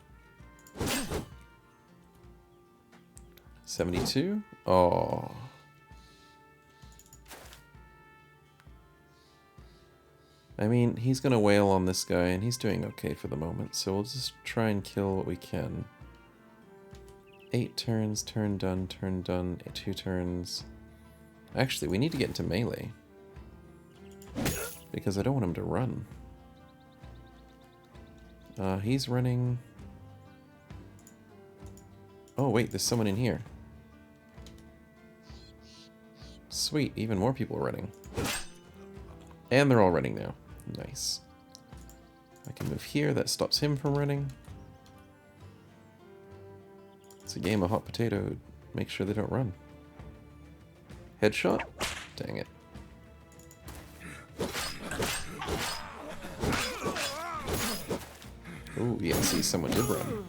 72? Oh. I mean, he's gonna wail on this guy, and he's doing okay for the moment, so we'll just try and kill what we can. 8 turns, turn done, 2 turns. Actually, we need to get into melee. Because I don't want him to run. He's running... Oh, wait, there's someone in here. Sweet, even more people running. And they're all running now. Nice. I can move here, that stops him from running. It's a game of hot potato. Make sure they don't run. Headshot? Dang it. Ooh, yeah, see, someone did run.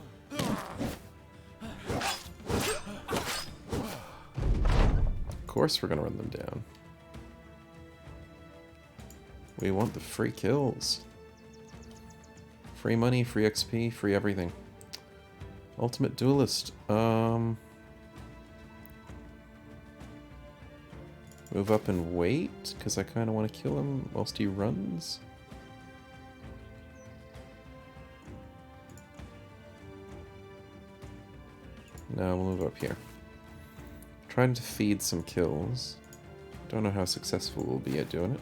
Of course we're gonna run them down. We want the free kills. Free money, free XP, free everything. Ultimate Duelist. Move up and wait, because I kind of want to kill him whilst he runs. Now we'll move up here. Trying to feed some kills. Don't know how successful we'll be at doing it.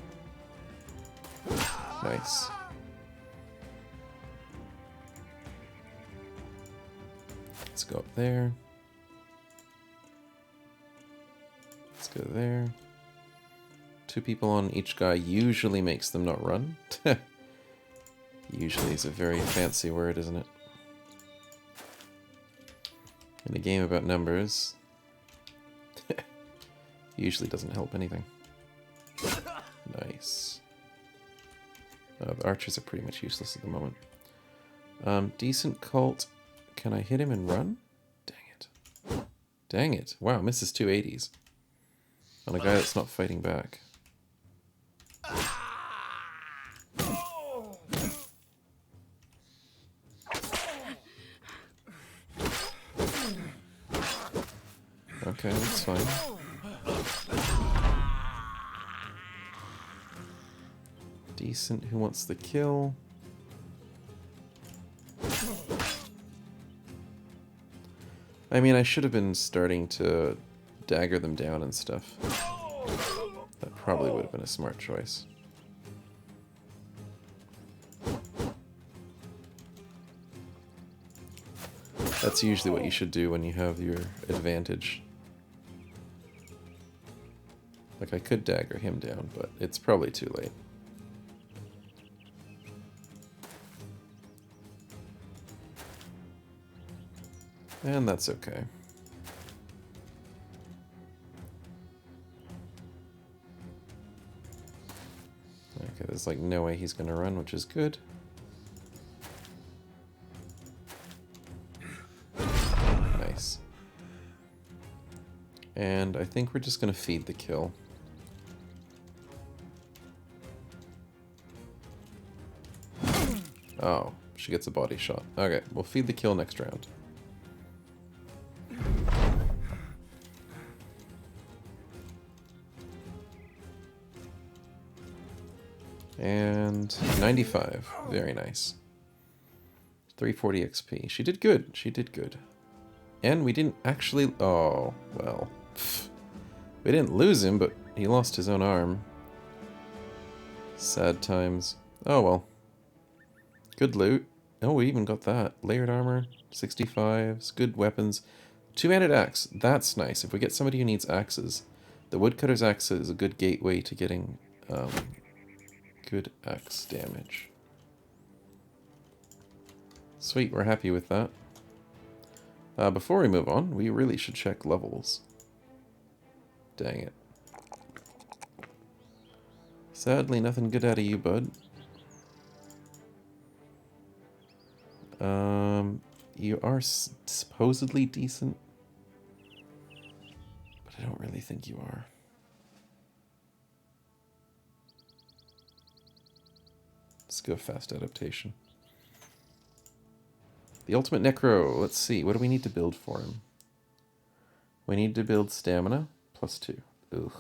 Nice. Let's go up there. Let's go there. 2 people on each guy usually makes them not run. Usually is a very fancy word, isn't it? In a game about numbers, usually doesn't help anything. Nice. The archers are pretty much useless at the moment. Decent cult. Can I hit him and run? Dang it. Dang it. Wow, misses 280s. On a guy that's not fighting back. Okay, that's fine. Decent. Who wants the kill? I mean, I should have been starting to dagger them down and stuff. That probably would have been a smart choice. That's usually what you should do when you have your advantage. Like, I could dagger him down, but it's probably too late. And that's okay. Okay, there's like no way he's gonna run, which is good. Nice. And I think we're just gonna feed the kill. Oh, she gets a body shot. Okay, we'll feed the kill next round. And 95. Very nice. 340 XP. She did good. She did good. And we didn't actually... Oh, well. We didn't lose him, but he lost his own arm. Sad times. Oh, well. Good loot. Oh, we even got that. Layered armor. 65s. Good weapons. 2-handed axe. That's nice. If we get somebody who needs axes. The woodcutter's axe is a good gateway to getting... good axe damage. Sweet, we're happy with that. Before we move on, we really should check levels. Dang it. Sadly, nothing good out of you, bud. You are supposedly decent, but I don't really think you are. Let's go fast adaptation. The ultimate necro. Let's see. What do we need to build for him? We need to build stamina +2. Ugh.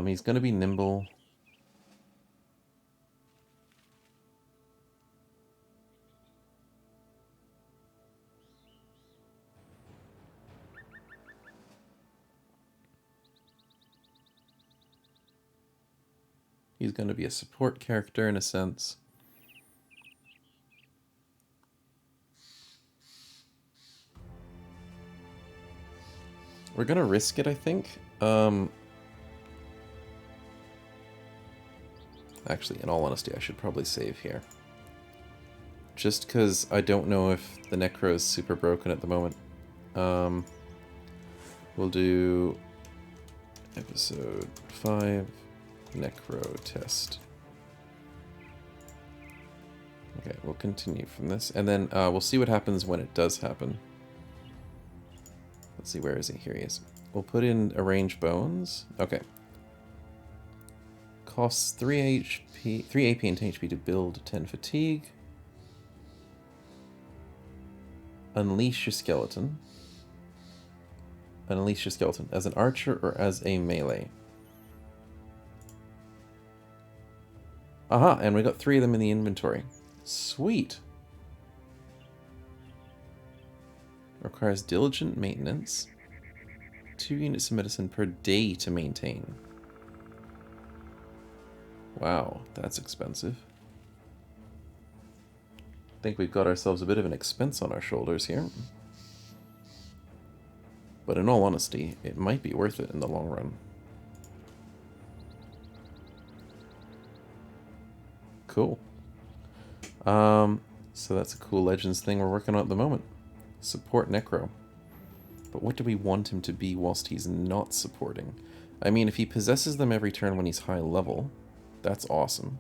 He's going to be nimble. He's going to be a support character in a sense. We're gonna risk it, I think. Actually, in all honesty, I should probably save here. Just because I don't know if the Necro is super broken at the moment. We'll do episode 5, Necro test. Okay, we'll continue from this, and then we'll see what happens when it does happen. Let's see, where is he? Here he is. We'll put in arrange bones. Okay. Costs 3 HP, 3 AP and 10 HP to build, 10 fatigue. Unleash your skeleton. Unleash your skeleton as an archer or as a melee. Aha, and we got 3 of them in the inventory. Sweet. Requires diligent maintenance. 2 units of medicine per day to maintain. Wow, that's expensive. I think we've got ourselves a bit of an expense on our shoulders here. But in all honesty, it might be worth it in the long run. Cool. So that's a cool Legends thing we're working on at the moment. Support Necro. But what do we want him to be whilst he's not supporting? I mean, if he possesses them every turn when he's high level, that's awesome.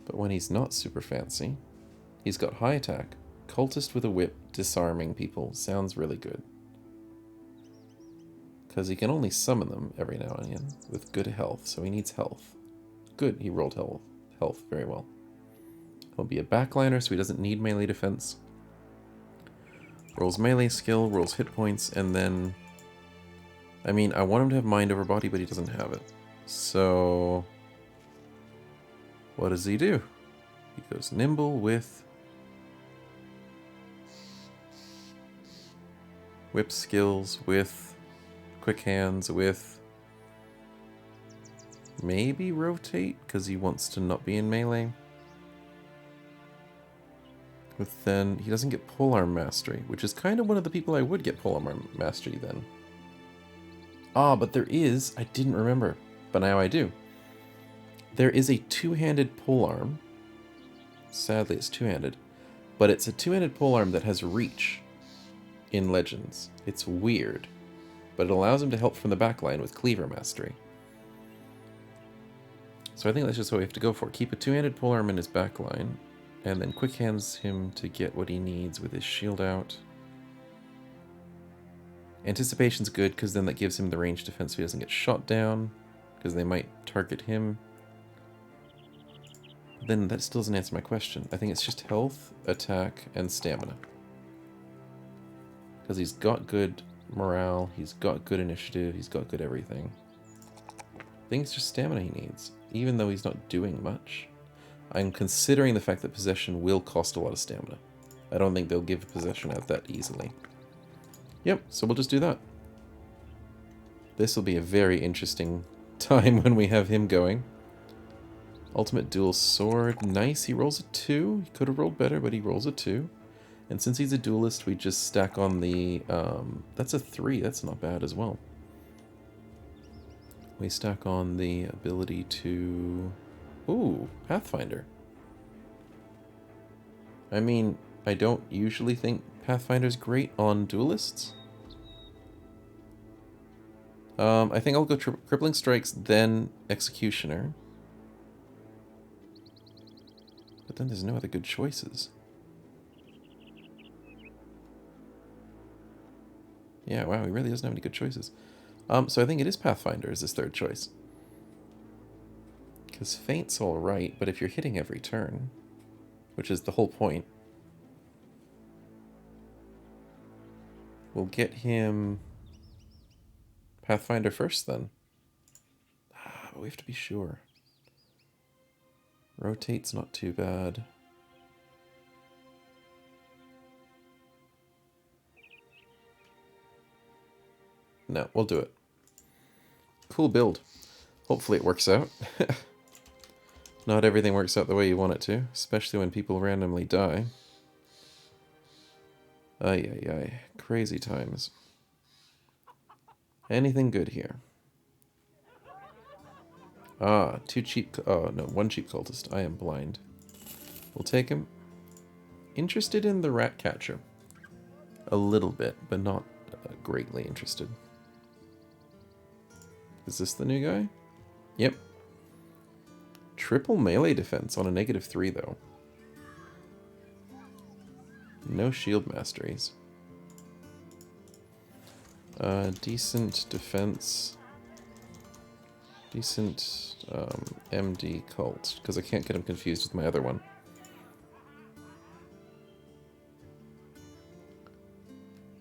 But when he's not super fancy, he's got high attack, cultist with a whip, disarming people. Sounds really good. Because he can only summon them every now and again with good health, so he needs health. Good, he rolled health very well. He'll be a backliner, so he doesn't need melee defense. Rolls melee skill, rolls hit points, and then... I mean, I want him to have mind over body, but he doesn't have it. So... what does he do? He goes nimble with... whip skills, with... quick hands, with... maybe rotate, because he wants to not be in melee. With then... he doesn't get polearm mastery, which is kind of one of the people I would get polearm mastery then. Ah, but there is... I didn't remember, but now I do. There is a two-handed polearm. Sadly, it's two-handed. But it's a two-handed polearm that has reach in Legends. It's weird. But it allows him to help from the backline with cleaver mastery. So I think that's just what we have to go for. Keep a two-handed polearm in his backline, and then quick hands him to get what he needs with his shield out. Anticipation's good, because then that gives him the range defense so he doesn't get shot down, because they might target him. Then that still doesn't answer my question. I think it's just health, attack, and stamina. Because he's got good morale, he's got good initiative, he's got good everything. I think it's just stamina he needs, even though he's not doing much. I'm considering the fact that possession will cost a lot of stamina. I don't think they'll give possession out that easily. Yep, so we'll just do that. This will be a very interesting time when we have him going. Ultimate dual sword. Nice, he rolls a 2. He could have rolled better, but he rolls a 2. And since he's a duelist, we just stack on the... that's a 3. That's not bad as well. We stack on the ability to... ooh, Pathfinder. I mean, I don't usually think Pathfinder's great on duelists. I think I'll go Crippling Strikes, then Executioner. But then there's no other good choices. Yeah, wow, he really doesn't have any good choices. So I think it is Pathfinder as his third choice. Because Feint's alright, but if you're hitting every turn, which is the whole point, we'll get him Pathfinder first then. But we have to be sure. Rotate's not too bad. No, we'll do it. Cool build. Hopefully it works out. Not everything works out the way you want it to, especially when people randomly die. Ay, ay, ay. crazy times. Anything good here? Ah, one cheap cultist. I am blind. We'll take him. Interested in the rat catcher. A little bit, but not greatly interested. Is this the new guy? Yep. Triple melee defense on a -3, though. No shield masteries. Decent defense. Decent MD cult, because I can't get him confused with my other one.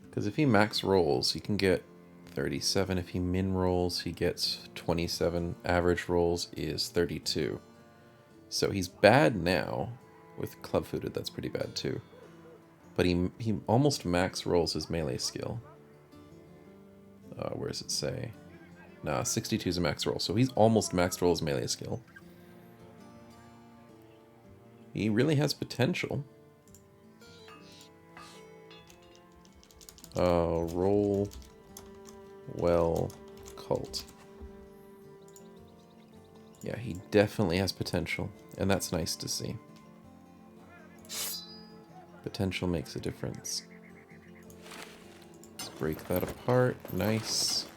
Because if he max rolls, he can get 37. If he min rolls, he gets 27. Average rolls is 32. So he's bad now. With club-footed, that's pretty bad too. But he almost max rolls his melee skill. Where does it say? Nah, 62 is a max roll, so he's almost max roll his melee skill. He really has potential. Roll well cult. Yeah, he definitely has potential, and that's nice to see. Potential makes a difference. Let's break that apart. Nice.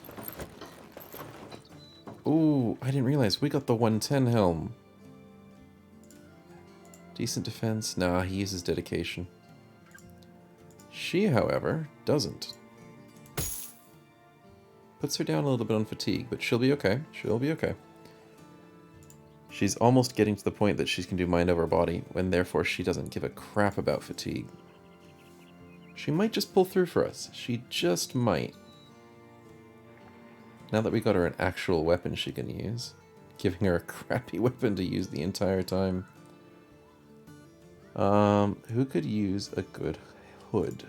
Ooh, I didn't realize we got the 110 helm. Decent defense. Nah, he uses dedication. She, however, doesn't. Puts her down a little bit on fatigue, but she'll be okay. She'll be okay. She's almost getting to the point that she can do mind over body, when therefore she doesn't give a crap about fatigue. She might just pull through for us. She just might. Now that we got her an actual weapon she can use. Giving her a crappy weapon to use the entire time. Who could use a good hood?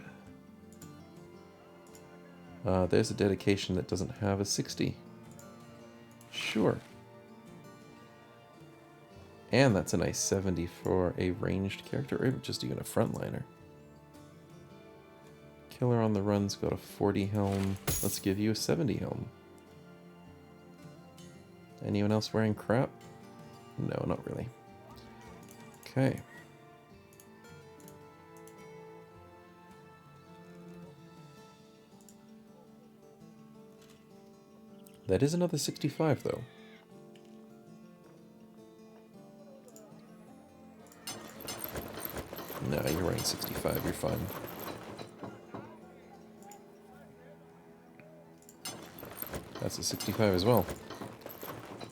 There's a dedication that doesn't have a 60. Sure. And that's a nice 70 for a ranged character, or just even a frontliner. Killer on the run's got a 40 helm. Let's give you a 70 helm. Anyone else wearing crap? No, not really. Okay. That is another 65, though. No, you're wearing 65, you're fine. That's a 65 as well.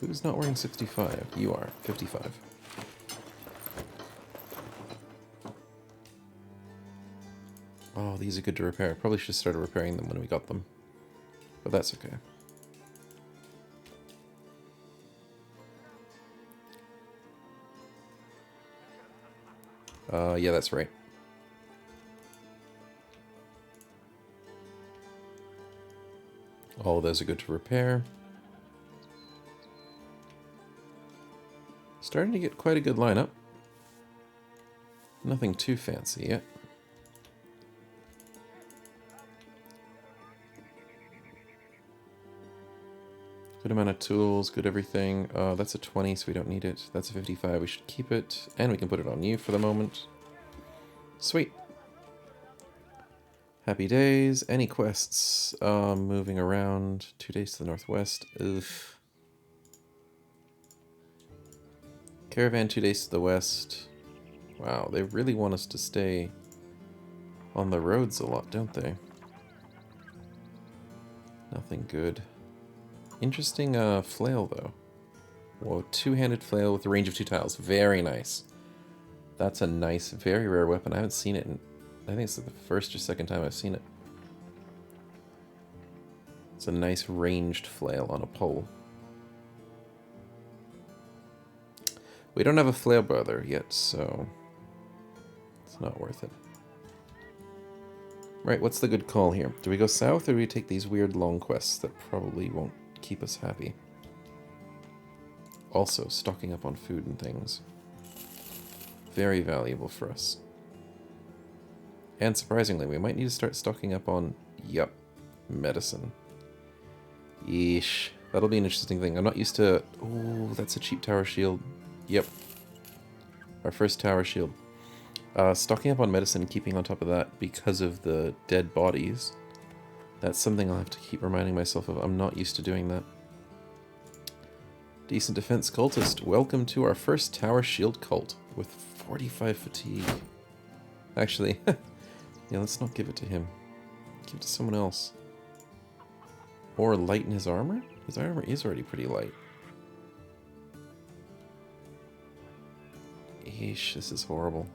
Who's not wearing 65? You are. 55. Oh, these are good to repair. Probably should have started repairing them when we got them. But that's okay. Yeah, that's right. All of those are good to repair. Starting to get quite a good lineup. Nothing too fancy yet. Good amount of tools, good everything. That's a 20, so we don't need it. That's a 55, we should keep it. And we can put it on you for the moment. Sweet. Happy days. Any quests? Moving around. 2 days to the northwest. Ugh. Caravan 2 days to the west. Wow, they really want us to stay on the roads a lot, don't they? Nothing good. Interesting flail, though. Whoa, two-handed flail with a range of 2 tiles. Very nice. That's a nice, very rare weapon. I haven't seen it in... I think it's the first or second time I've seen it. It's a nice ranged flail on a pole. We don't have a flail brother yet, so... it's not worth it. Right, what's the good call here? Do we go south, or do we take these weird long quests that probably won't keep us happy? Also, stocking up on food and things. Very valuable for us. And surprisingly, we might need to start stocking up on, yep, medicine. Yeesh. That'll be an interesting thing. I'm not used to... Oh, that's a cheap tower shield. Yep. Our first tower shield. Stocking up on medicine and keeping on top of that because of the dead bodies. That's something I'll have to keep reminding myself of. I'm not used to doing that. Decent defense cultist. Welcome to our first tower shield cult with 45 fatigue. Actually, yeah, let's not give it to him. Give it to someone else. Or lighten his armor? His armor is already pretty light. Eesh, this is horrible.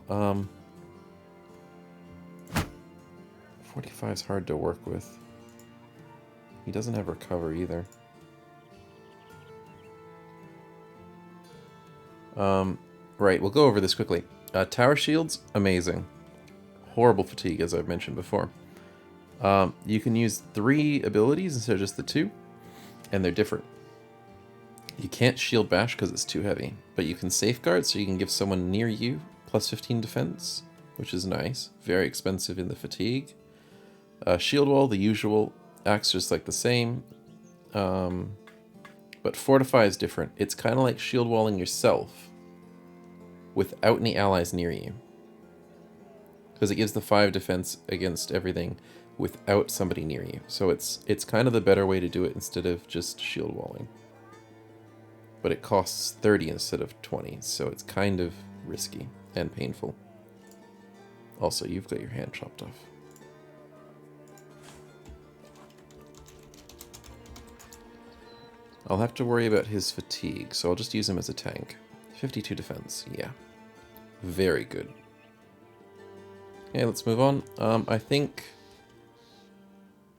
45 is hard to work with. He doesn't have recover either. Right, we'll go over this quickly. Tower shields, amazing. Horrible fatigue, as I've mentioned before. You can use 3 abilities instead of just the 2, and they're different. You can't shield bash because it's too heavy, but you can safeguard, so you can give someone near you plus 15 defense, which is nice. Very expensive in the fatigue. Shield wall, the usual, acts just like the same, but fortify is different. It's kind of like shield walling yourself without any allies near you, because it gives the 5 defense against everything without somebody near you. So it's kind of the better way to do it instead of just shield walling. But it costs 30 instead of 20, so it's kind of risky and painful. Also, you've got your hand chopped off. I'll have to worry about his fatigue, so I'll just use him as a tank. 52 defense, yeah. Very good. Okay, let's move on. I think...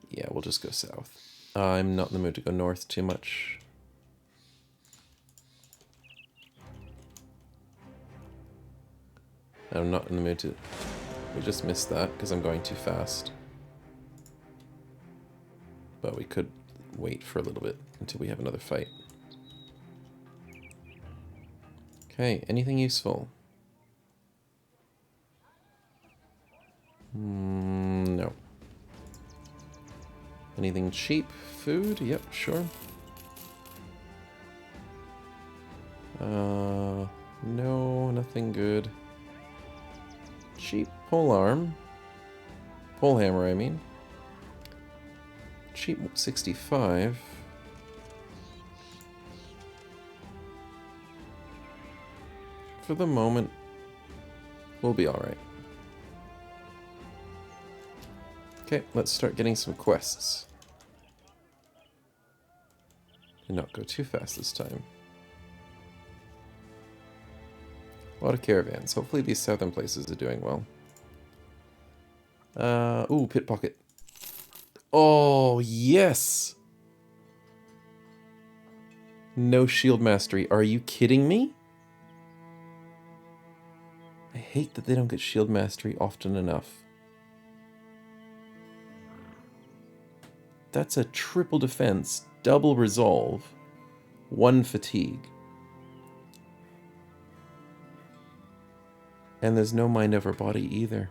yeah, we'll just go south. I'm not in the mood to go north too much. I'm not in the mood to... we just missed that because I'm going too fast. But we could wait for a little bit until we have another fight. Okay, anything useful? No. Anything cheap? Food? Yep, sure. No, nothing good. Cheap polearm. Polehammer, I mean. Cheap 65. For the moment, we'll be alright. Okay, let's start getting some quests. And not go too fast this time. A lot of caravans. Hopefully these southern places are doing well. Ooh, pit pocket. Oh, yes! No shield mastery. Are you kidding me? I hate that they don't get shield mastery often enough. That's a triple defense, double resolve, 1 fatigue. And there's no mind over body either.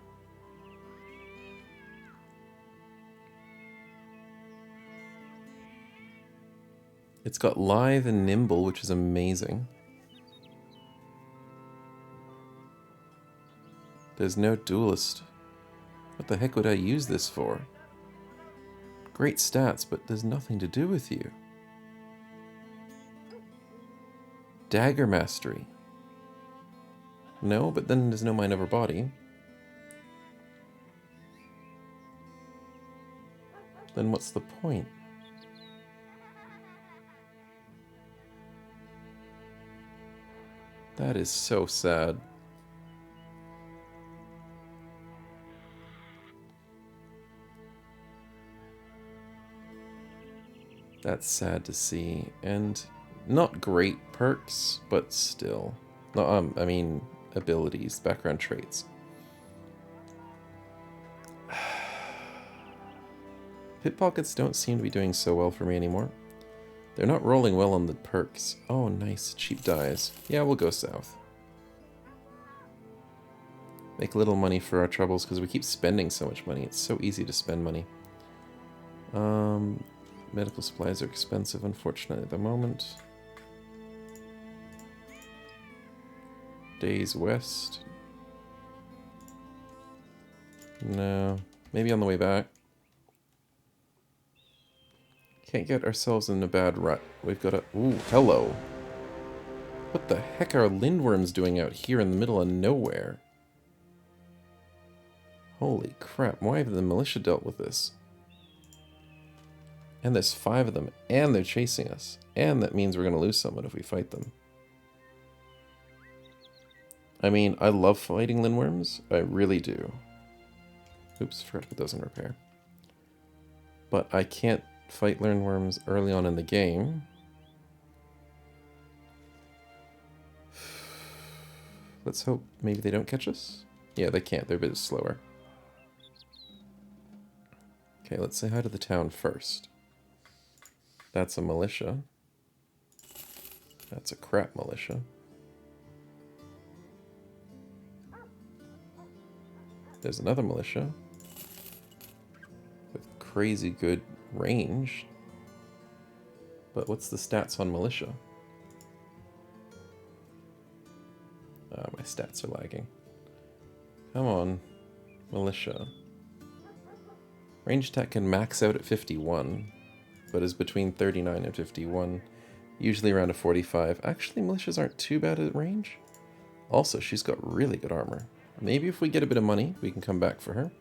It's got lithe and nimble, which is amazing. There's no duelist. What the heck would I use this for? Great stats, but there's nothing to do with you. Dagger mastery. No, but then there's no mind over body. Then what's the point? That is so sad. That's sad to see, and not great perks, but still. No, I mean abilities, background traits. Pickpockets don't seem to be doing so well for me anymore. They're not rolling well on the perks. Oh, nice, cheap dies. Yeah, we'll go south. Make a little money for our troubles, because we keep spending so much money. It's so easy to spend money. Medical supplies are expensive, unfortunately, at the moment. Days west. No. Maybe on the way back. Can't get ourselves in a bad rut. We've got a... Ooh, hello. What the heck are lindworms doing out here in the middle of nowhere? Holy crap, why have the militia dealt with this? And there's 5 of them, and they're chasing us. And that means we're going to lose someone if we fight them. I mean, I love fighting lindworms. I really do. Oops, forgot to put those in repair. But I can't fight lindworms early on in the game. Let's hope maybe they don't catch us. Yeah, they can't. They're a bit slower. Okay, let's say hi to the town first. That's a militia. That's a crap militia. There's another militia with crazy good range. But what's the stats on militia? My stats are lagging. Come on, militia. Range attack can max out at 51, but is between 39 and 51. Usually around a 45. Actually, militias aren't too bad at range. Also, she's got really good armor. Maybe if we get a bit of money, we can come back for her.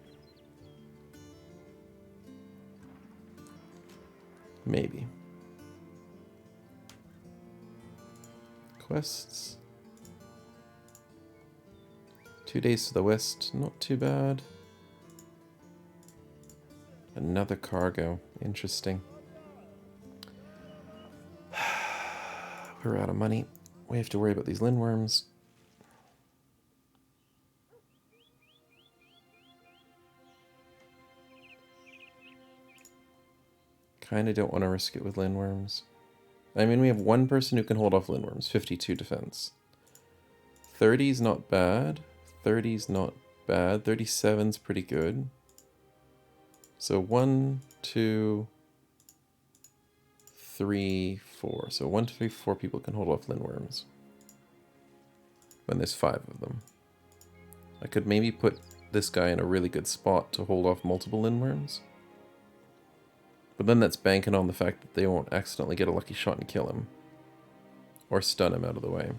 Maybe. Quests. 2 days to the west, not too bad. Another cargo, interesting. We're out of money. We have to worry about these lindworms. Kinda don't want to risk it with lindworms. I mean, we have one person who can hold off lindworms, 52 defense. 30's not bad. 30's not bad. 37's pretty good. So 1, 2, 3, 4. So 1, 2, 3, 4 people can hold off lindworms. When there's 5 of them. I could maybe put this guy in a really good spot to hold off multiple lindworms. But then that's banking on the fact that they won't accidentally get a lucky shot and kill him. Or stun him out of the way.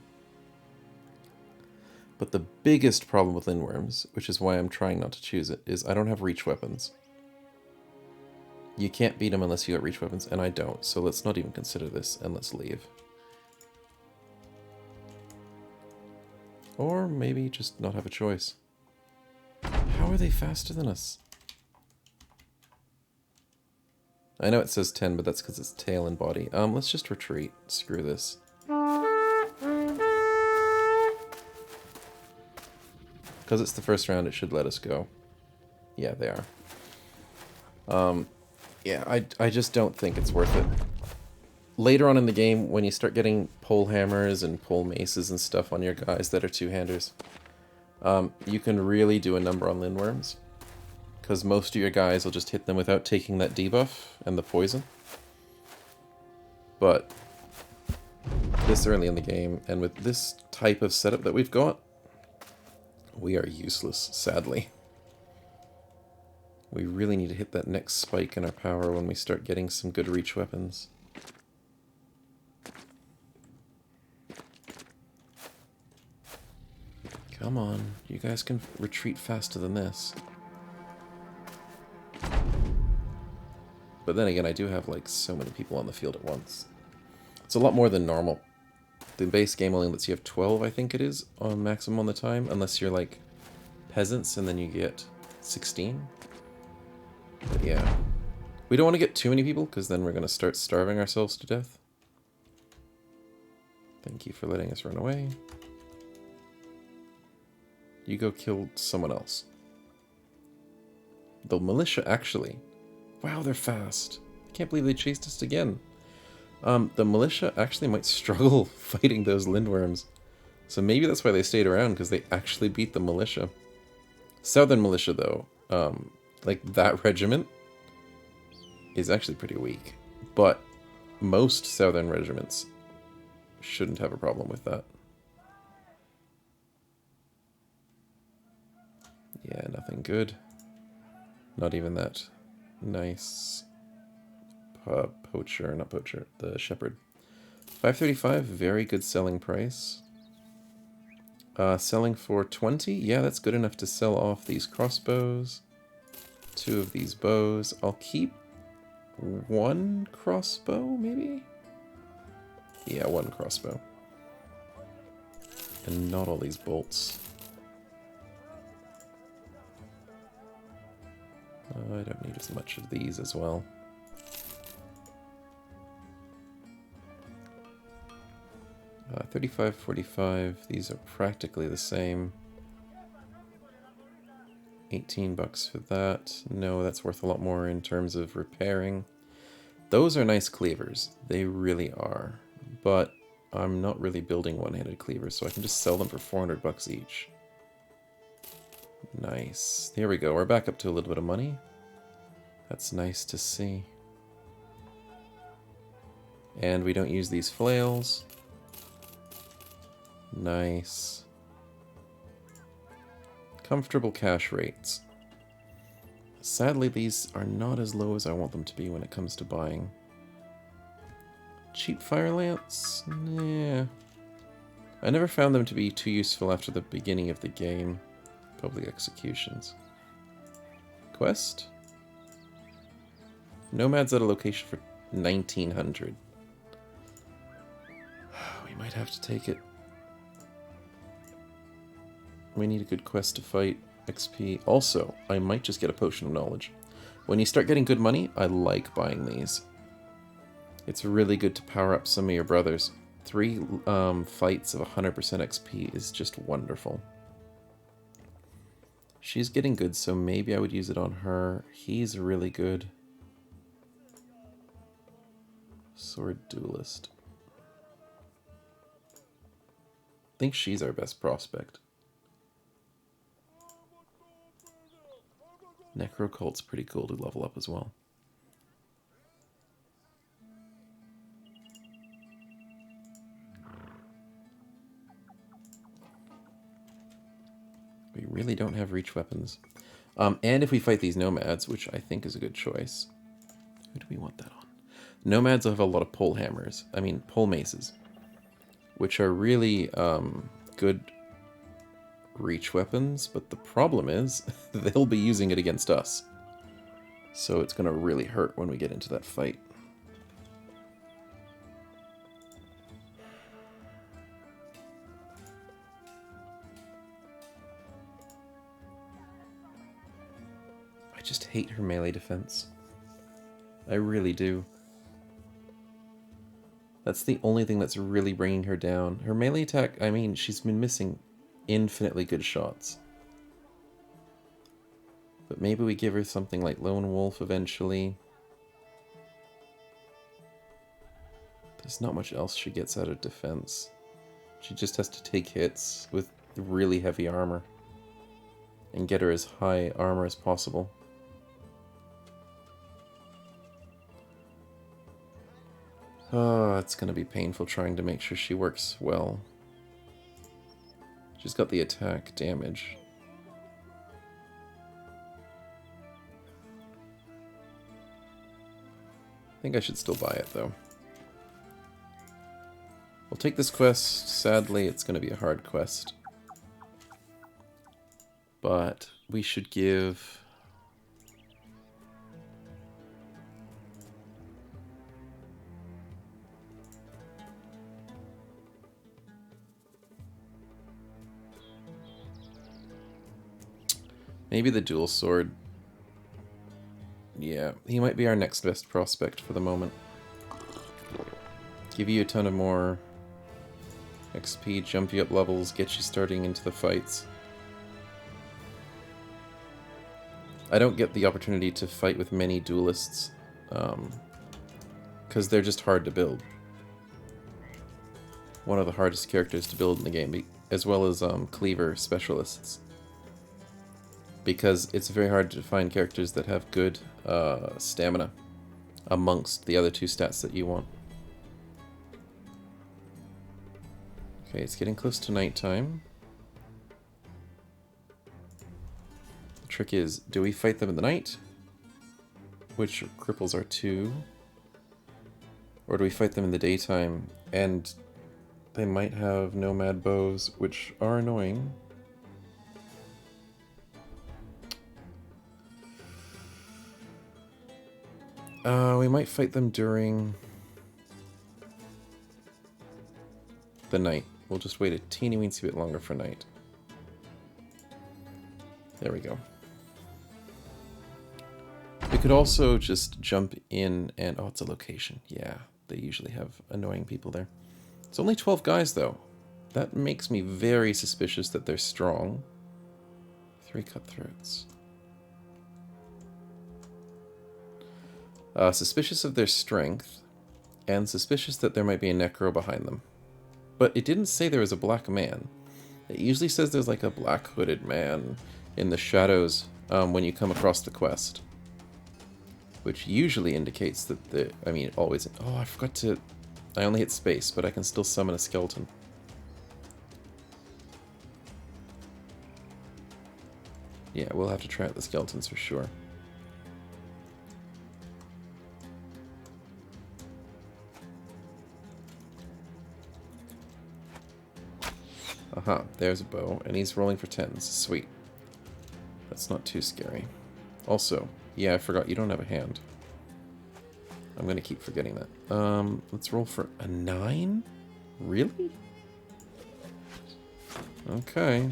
But the biggest problem with lindworms, which is why I'm trying not to choose it, is I don't have reach weapons. You can't beat them unless you got reach weapons, and I don't, so let's not even consider this, and let's leave. Or maybe just not have a choice. How are they faster than us? I know it says 10, but that's because it's tail and body. Let's just retreat. Screw this. Because it's the first round, it should let us go. Yeah, they are. Yeah, I just don't think it's worth it. Later on in the game, when you start getting pole hammers and pole maces and stuff on your guys that are two-handers, you can really do a number on lindworms. Because most of your guys will just hit them without taking that debuff and the poison. But this early in the game, and with this type of setup that we've got, we are useless, sadly. We really need to hit that next spike in our power when we start getting some good reach weapons. Come on, you guys can retreat faster than this. But then again, I do have like so many people on the field at once. It's a lot more than normal. The base game only lets you have 12, I think it is, on maximum on the time, unless you're like peasants and then you get 16. But yeah. We don't want to get too many people because then we're going to start starving ourselves to death. Thank you for letting us run away. You go kill someone else. The militia, actually. Wow, they're fast. Can't believe they chased us again. The militia actually might struggle fighting those lindworms. So maybe that's why they stayed around, because they actually beat the militia. Southern Militia, though, like that regiment is actually pretty weak. But most Southern regiments shouldn't have a problem with that. Yeah, nothing good. Not even that nice poacher, not poacher, the shepherd. 535, very good selling price. Selling for 20, yeah, that's good enough to sell off these crossbows. 2 of these bows. I'll keep 1 crossbow, maybe? Yeah, 1 crossbow. And not all these bolts. I don't need as much of these as well. 35, 45, these are practically the same. 18 bucks for that. No, that's worth a lot more in terms of repairing. Those are nice cleavers. They really are. But I'm not really building one-handed cleavers, so I can just sell them for 400 bucks each. Nice. Here we go. We're back up to a little bit of money. That's nice to see. And we don't use these flails. Nice. Comfortable cash rates. Sadly, these are not as low as I want them to be when it comes to buying. Cheap fire lance? Yeah. I never found them to be too useful after the beginning of the game. Public executions. Quest? Nomads at a location for 1900. We might have to take it. We need a good quest to fight. XP. Also, I might just get a potion of knowledge. When you start getting good money, I like buying these. It's really good to power up some of your brothers. 3 fights of 100% XP is just wonderful. She's getting good, so maybe I would use it on her. He's really good. Sword duelist. I think she's our best prospect. Necrocult's pretty cool to level up as well. We really don't have reach weapons. And if we fight these nomads, which I think is a good choice. Who do we want that on? Nomads have a lot of pole hammers. I mean, pole maces. Which are really good reach weapons, but the problem is they'll be using it against us. So it's going to really hurt when we get into that fight. I just hate her melee defense. I really do. That's the only thing that's really bringing her down. Her melee attack, I mean, she's been missing infinitely good shots. But maybe we give her something like Lone Wolf eventually. There's not much else she gets out of defense. She just has to take hits with really heavy armor. And get her as high armor as possible. Oh, it's going to be painful trying to make sure she works well. She's got the attack damage. I think I should still buy it, though. We'll take this quest. Sadly, it's going to be a hard quest. But we should give... maybe the dual sword. Yeah, he might be our next best prospect for the moment. Give you a ton of more XP, jump you up levels, get you starting into the fights. I don't get the opportunity to fight with many duelists, because they're just hard to build. One of the hardest characters to build in the game, as well as cleaver specialists. because it's very hard to find characters that have good stamina amongst the other two stats that you want. Okay, it's getting close to nighttime. The trick is, do we fight them in the night? Which cripples our 2. Or do we fight them in the daytime? And they might have nomad bows, which are annoying. We might fight them during the night. We'll just wait a teeny weensy bit longer for night. There we go. We could also just jump in and... Oh, it's a location. Yeah, they usually have annoying people there. It's only 12 guys, though. That makes me very suspicious that they're strong. 3 cutthroats. Suspicious of their strength, and suspicious that there might be a necro behind them. But it didn't say there was a black man. It usually says there's like a black hooded man in the shadows when you come across the quest. Which usually indicates that the... I mean, always... Oh, I forgot to... I only hit space, but I can still summon a skeleton. Yeah, we'll have to try out the skeletons for sure. Aha, there's a bow, and he's rolling for 10s. Sweet. That's not too scary. Also, yeah, I forgot, you don't have a hand. I'm gonna keep forgetting that. Let's roll for a 9? Really? Okay.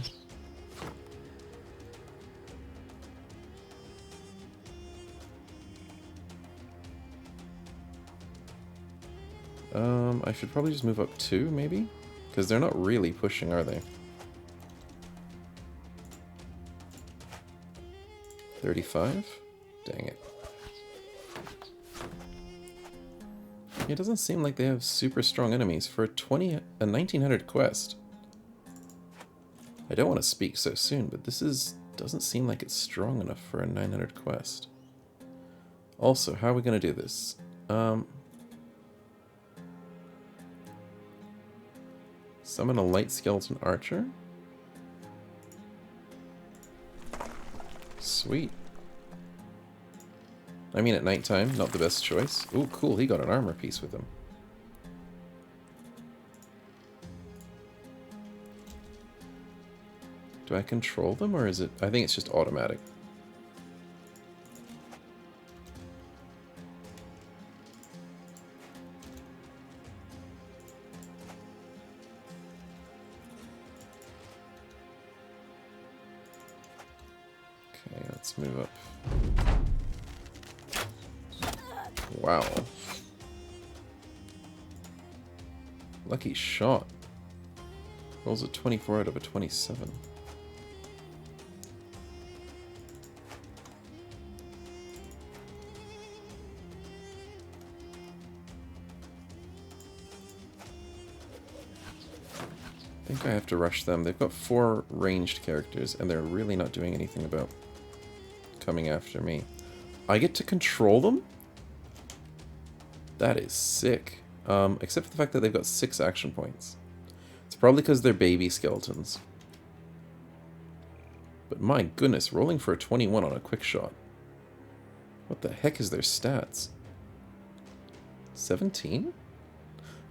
I should probably just move up 2, maybe? Because they're not really pushing, are they? 35? Dang it. It doesn't seem like they have super strong enemies for a 1900 quest. I don't want to speak so soon, but this doesn't seem like it's strong enough for a 900 quest. Also, how are we going to do this? Summon a light skeleton archer? Sweet. I mean, at nighttime, not the best choice. Ooh, cool, he got an armor piece with him. Do I control them, or is it... I think it's just automatic. Okay, let's move up. Wow. Lucky shot. Rolls a 24 out of a 27. I think I have to rush them. They've got 4 ranged characters, and they're really not doing anything about coming after me. I get to control them? That is sick. Except for the fact that they've got 6 action points. It's probably because they're baby skeletons. But my goodness, rolling for a 21 on a quick shot. What the heck is their stats? 17?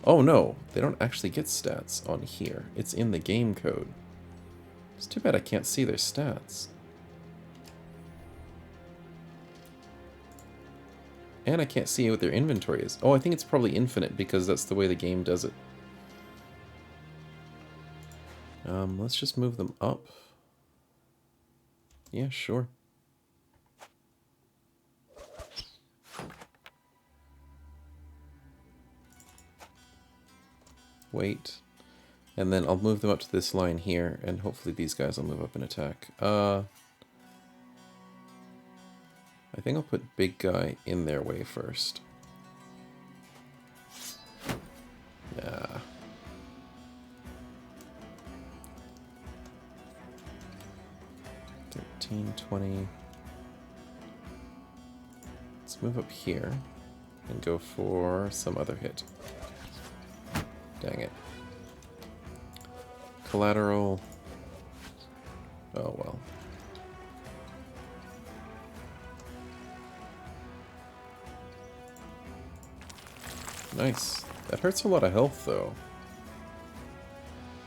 Oh no, they don't actually get stats on here. It's in the game code. It's too bad I can't see their stats. And I can't see what their inventory is. Oh, I think it's probably infinite because that's the way the game does it. Let's just move them up. Yeah, sure. Wait. And then I'll move them up to this line here, and hopefully these guys will move up and attack. I think I'll put big guy in their way first. Yeah. 15, 20. Let's move up here and go for some other hit. Dang it. Collateral. Oh well. Nice. That hurts a lot of health though.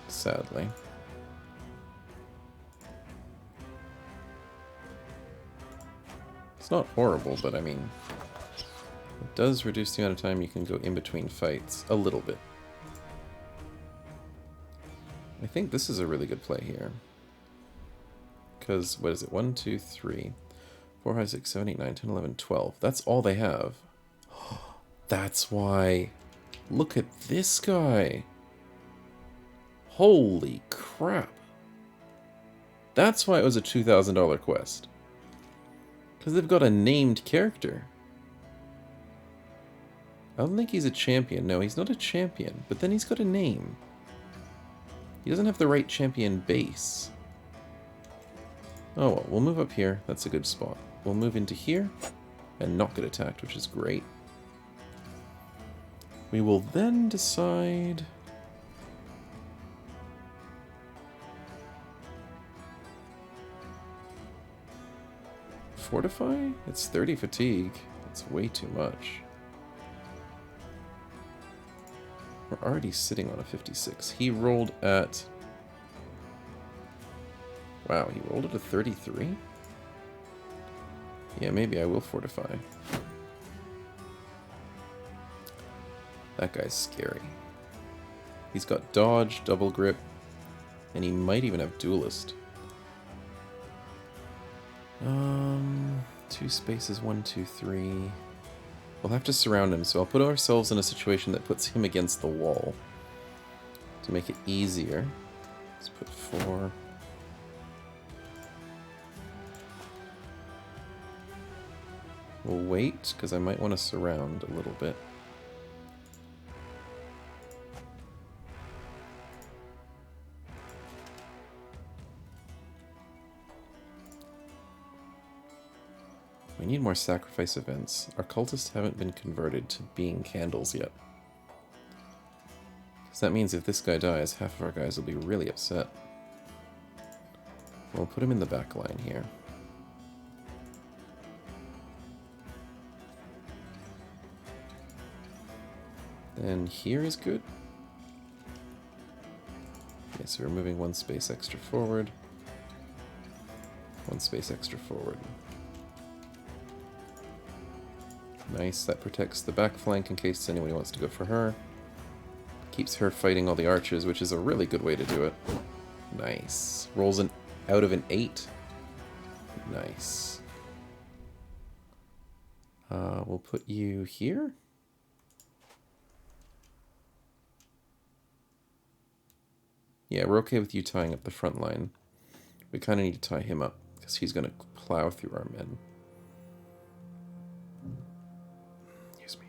Sadly. It's not horrible, but I mean, it does reduce the amount of time you can go in between fights a little bit. I think this is a really good play here. Because, what is it? 1, 2, 3, 4, 5, 6, 7, 8, 9, 10, 11, 12. That's all they have. That's why. Look at this guy. Holy crap. That's why it was a $2,000 quest. Because they've got a named character. I don't think he's a champion. No, he's not a champion. But then he's got a name. He doesn't have the right champion base. Oh well, we'll move up here. That's a good spot. We'll move into here and not get attacked, which is great. We will then decide... Fortify? It's 30 fatigue. It's way too much. We're already sitting on a 56. He rolled at... Wow, he rolled at a 33? Yeah, maybe I will fortify. That guy's scary. He's got dodge, double grip, and he might even have duelist. 2 spaces, 1, 2, 3. We'll have to surround him, so I'll put ourselves in a situation that puts him against the wall. To make it easier, let's put 4. We'll wait, because I might want to surround a little bit. We need more sacrifice events. Our cultists haven't been converted to being candles yet. Because that means if this guy dies, half of our guys will be really upset. We'll put him in the back line here. Then here is good. Okay, so we're moving 1 space extra forward. 1 space extra forward. Nice, that protects the back flank in case anybody wants to go for her. Keeps her fighting all the archers, which is a really good way to do it. Nice. Rolls an out of an 8. Nice. We'll put you here. Yeah, we're okay with you tying up the front line. We kind of need to tie him up, because he's going to plow through our men. Excuse me.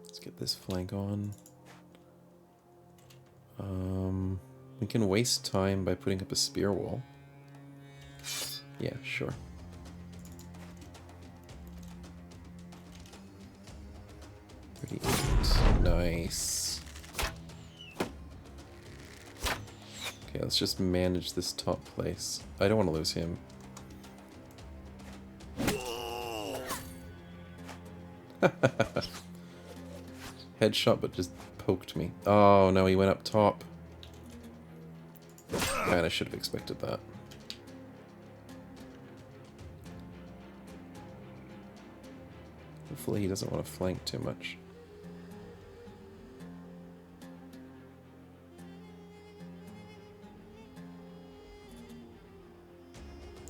Let's get this flank on. We can waste time by putting up a spear wall. Yeah, sure. Nice. Okay, let's just manage this top place. I don't want to lose him. Headshot, but just poked me. Oh no, he went up top. Man, I should have expected that. Hopefully he doesn't want to flank too much.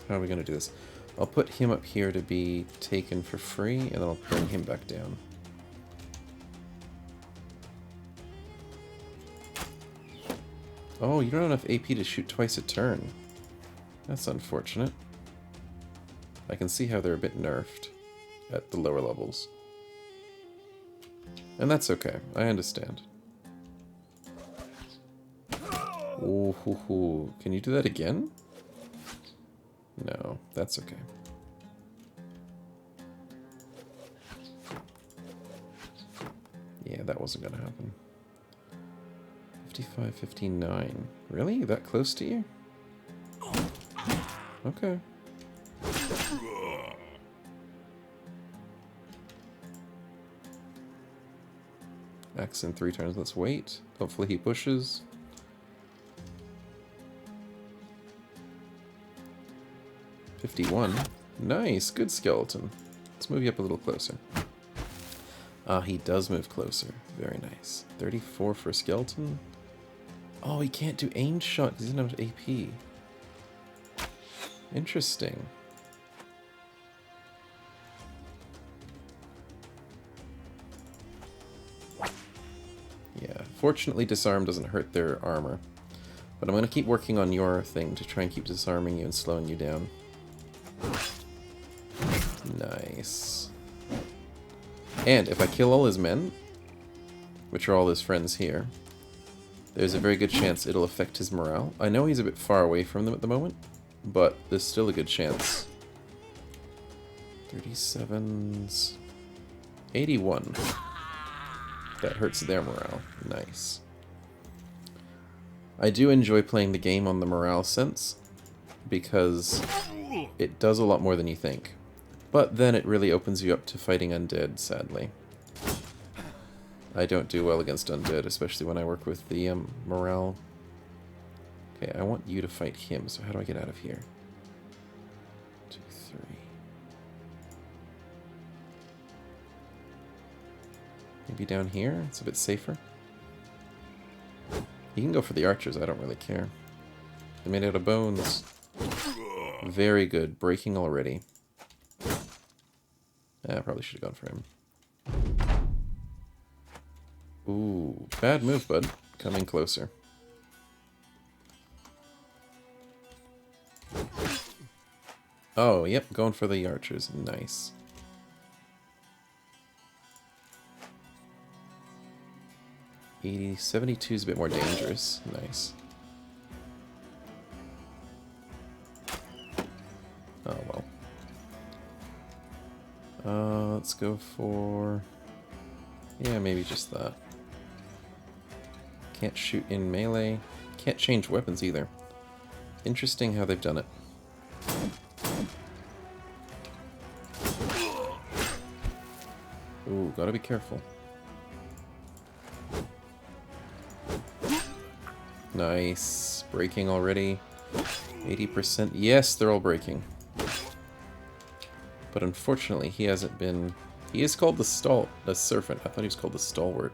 How are we going to do this? I'll put him up here to be taken for free, and then I'll bring him back down. Oh, you don't have enough AP to shoot twice a turn. That's unfortunate. I can see how they're a bit nerfed at the lower levels. And that's okay. I understand. Ooh, hoo, hoo. Can you do that again? No, that's okay. Yeah, that wasn't gonna happen. 55, 59. Really? That close to you? Okay. Axe in 3 turns. Let's wait. Hopefully he pushes. $51. Nice. Good skeleton. Let's move you up a little closer. Ah, he does move closer. Very nice. 34 for a skeleton. Oh, he can't do aimed shot because he doesn't have AP. Interesting. Yeah, fortunately disarm doesn't hurt their armor. But I'm going to keep working on your thing to try and keep disarming you and slowing you down. Nice. And if I kill all his men, which are all his friends here, there's a very good chance it'll affect his morale. I know he's a bit far away from them at the moment, but there's still a good chance. 37's 81. That hurts their morale. Nice. I do enjoy playing the game on the morale sense, because it does a lot more than you think. But then it really opens you up to fighting undead, sadly. I don't do well against undead, especially when I work with the morale. Okay, I want you to fight him, so how do I get out of here? 2, 3. Maybe down here? It's a bit safer. You can go for the archers, I don't really care. They're made out of bones. Very good. Breaking already. I probably should have gone for him. Ooh, bad move, bud. Coming closer. Oh, yep, going for the archers. Nice. $80, 72 is a bit more dangerous. Nice. Oh, well. Let's go for... yeah, maybe just that. Can't shoot in melee. Can't change weapons either. Interesting how they've done it. Ooh, gotta be careful. Nice. Breaking already. 80%. Yes, they're all breaking. But unfortunately, he hasn't been... he is called the Serpent. I thought he was called the Stalwart.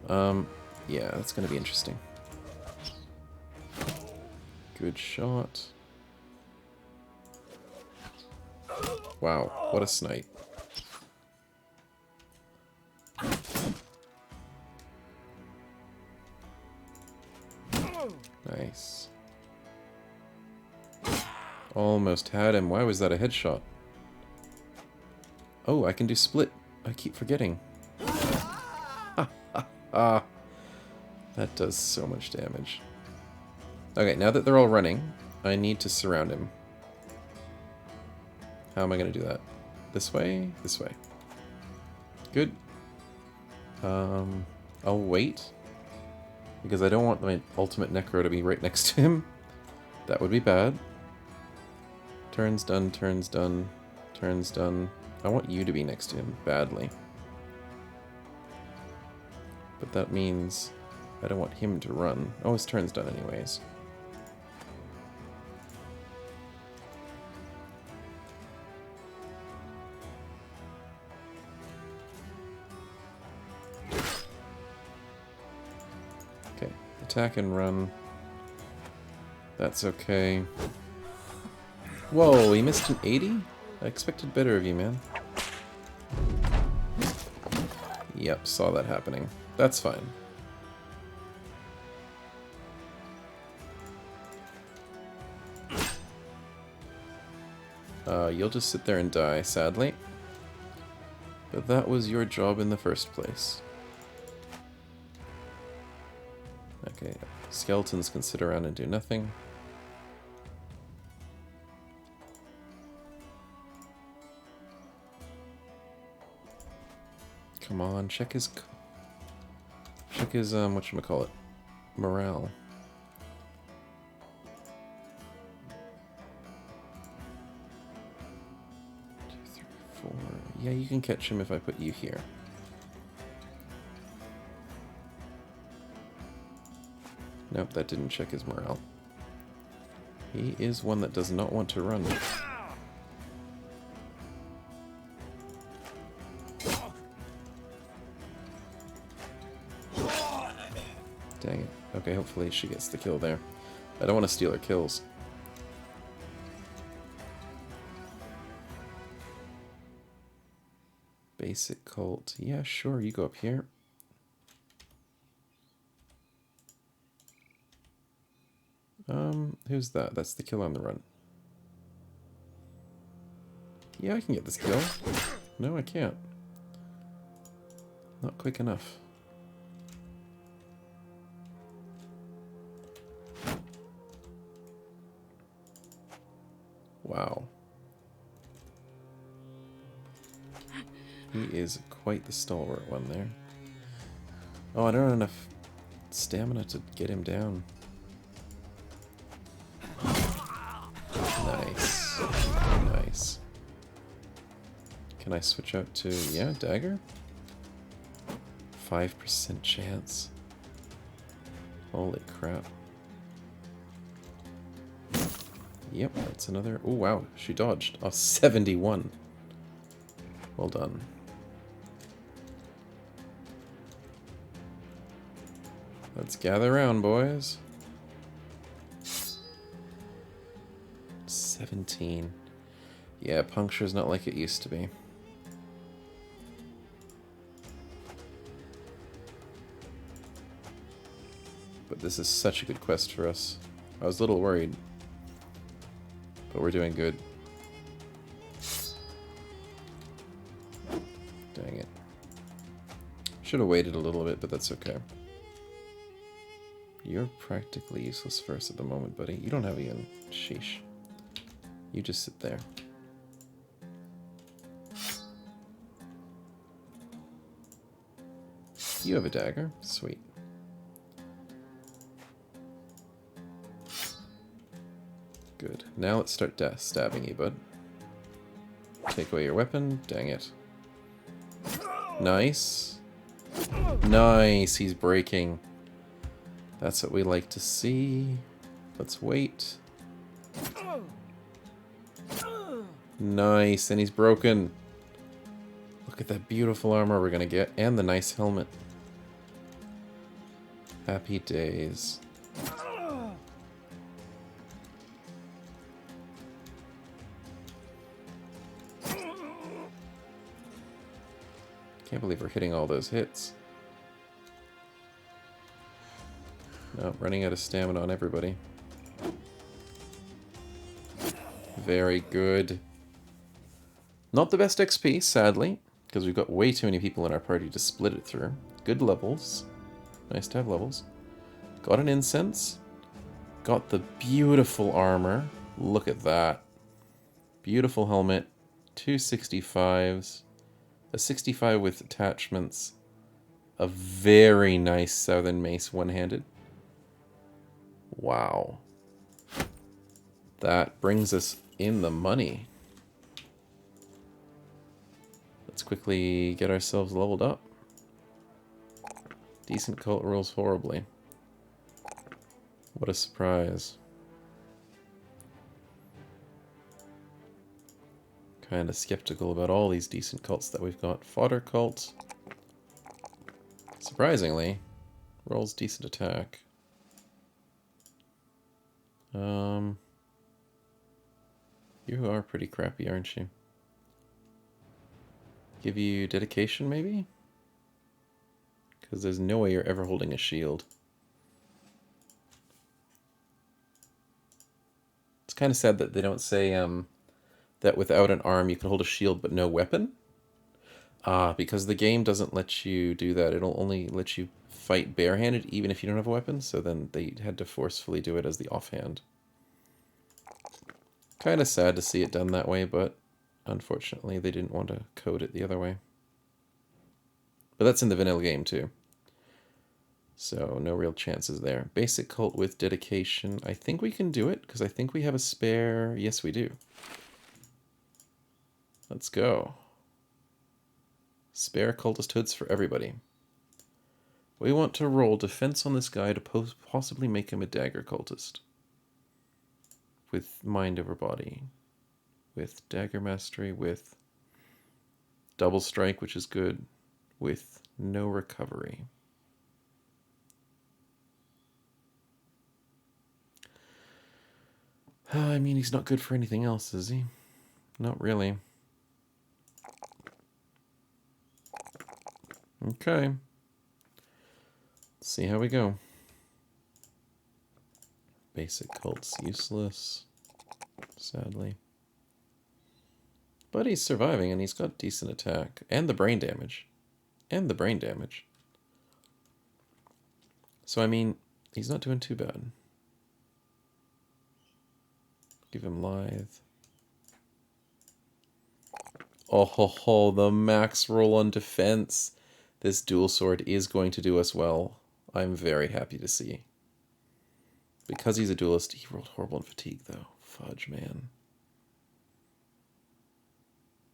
Yeah, that's gonna be interesting. Good shot. Wow, what a snipe. Nice. Almost had him. Why was that a headshot? Oh, I can do split. I keep forgetting. That does so much damage. Okay, now that they're all running, I need to surround him. How am I going to do that? This way? This way. Good. I'll wait. Because I don't want my ultimate necro to be right next to him. That would be bad. Turns done, turns done, turns done. I want you to be next to him, badly. But that means I don't want him to run. Oh, his turn's done anyways. Okay, attack and run. That's okay. Whoa, he missed an 80? I expected better of you, man. Yep, saw that happening. That's fine. You'll just sit there and die, sadly. But that was your job in the first place. Okay, Skeletons can sit around and do nothing. Come on, check his whatchamacallit, morale. 2, 3, 4. Yeah, you can catch him if I put you here. Nope, that didn't check his morale. He is one that does not want to run. Dang it. Okay, hopefully she gets the kill there. I don't want to steal her kills. Basic cult. Yeah, sure, you go up here. Who's that? That's the kill on the run. Yeah, I can get this kill. No, I can't. Not quick enough. Wow. He is quite the stalwart one there. Oh, I don't have enough stamina to get him down. Nice. Nice. Can I switch out to, yeah, dagger? 5% chance. Holy crap. Yep, that's another... Oh, wow. She dodged. Oh, 71. Well done. Let's gather around, boys. 17. Yeah, puncture's not like it used to be. But this is such a good quest for us. I was a little worried. But we're doing good. Dang it. Should have waited a little bit, but that's okay. You're practically useless for us at the moment, buddy. You don't have even... Sheesh. You just sit there. You have a dagger. Sweet. Good. Now let's start stabbing you, bud. Take away your weapon. Dang it. Nice. Nice. He's breaking. That's what we like to see. Let's wait. Nice. And he's broken. Look at that beautiful armor we're going to get. And the nice helmet. Happy days. Can't believe we're hitting all those hits. No, running out of stamina on everybody. Very good. Not the best XP, sadly, because we've got way too many people in our party to split it through. Good levels. Nice to have levels. Got an incense. Got the beautiful armor. Look at that. Beautiful helmet. 2 65s. A 65 with attachments. A very nice Southern Mace one-handed. Wow. That brings us in the money. Let's quickly get ourselves leveled up. Decent cult rolls horribly. What a surprise. Kind of skeptical about all these decent cults that we've got. Fodder cult. Surprisingly, rolls decent attack. You are pretty crappy, aren't you? Give you dedication, maybe? Because there's no way you're ever holding a shield. It's kind of sad that they don't say that without an arm you can hold a shield but no weapon. Ah, because the game doesn't let you do that. It'll only let you fight barehanded even if you don't have a weapon, so then they had to forcefully do it as the offhand. Kind of sad to see it done that way, but unfortunately they didn't want to code it the other way. But that's in the vanilla game too. So no real chances there. Basic cult with dedication. I think we can do it, because I think we have a spare... Yes, we do. Let's go. Spare cultist hoods for everybody. We want to roll defense on this guy to possibly make him a dagger cultist. With mind over body. With dagger mastery. With double strike, which is good. With no recovery. I mean, he's not good for anything else, is he? Not really. Okay. Let's see how we go. Basic cult's useless, sadly. But he's surviving, and he's got decent attack. And the brain damage. And the brain damage. So, I mean, he's not doing too bad. Give him lithe. Oh ho ho, the max roll on defense. This dual sword is going to do us well. I'm very happy to see. Because he's a duelist, he rolled horrible in fatigue, though. Fudge, man.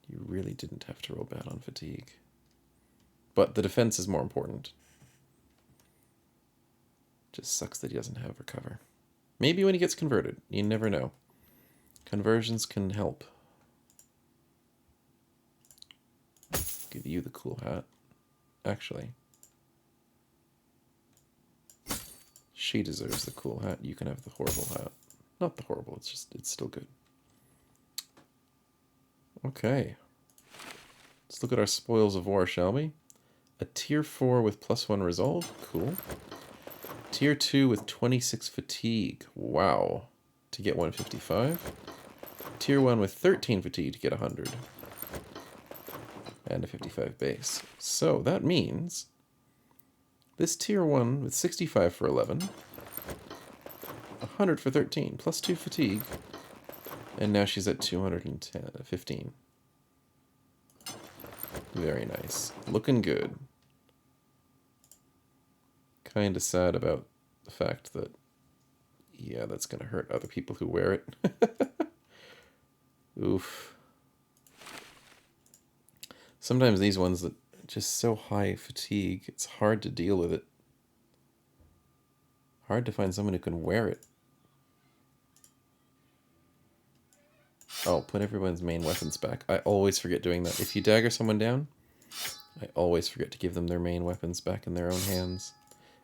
You really didn't have to roll bad on fatigue. But the defense is more important. Just sucks that he doesn't have recover. Maybe when he gets converted. You never know. Conversions can help. Give you the cool hat. Actually. She deserves the cool hat. You can have the horrible hat. Not the horrible, it's still good. Okay. Let's look at our spoils of war, shall we? A tier 4 with +1 resolve. Cool. Tier 2 with 26 fatigue. Wow. To get 155. Tier 1 with 13 fatigue to get 100. And a 55 base. So that means this tier 1 with 65 for 11. 100 for 13. Plus 2 fatigue. And now she's at 215. Very nice. Looking good. Kind of sad about the fact that, yeah, that's going to hurt other people who wear it. Oof. Sometimes these ones that just so high fatigue, it's hard to deal with it. Hard to find someone who can wear it. Oh, put everyone's main weapons back. I always forget doing that. If you dagger someone down, I always forget to give them their main weapons back in their own hands.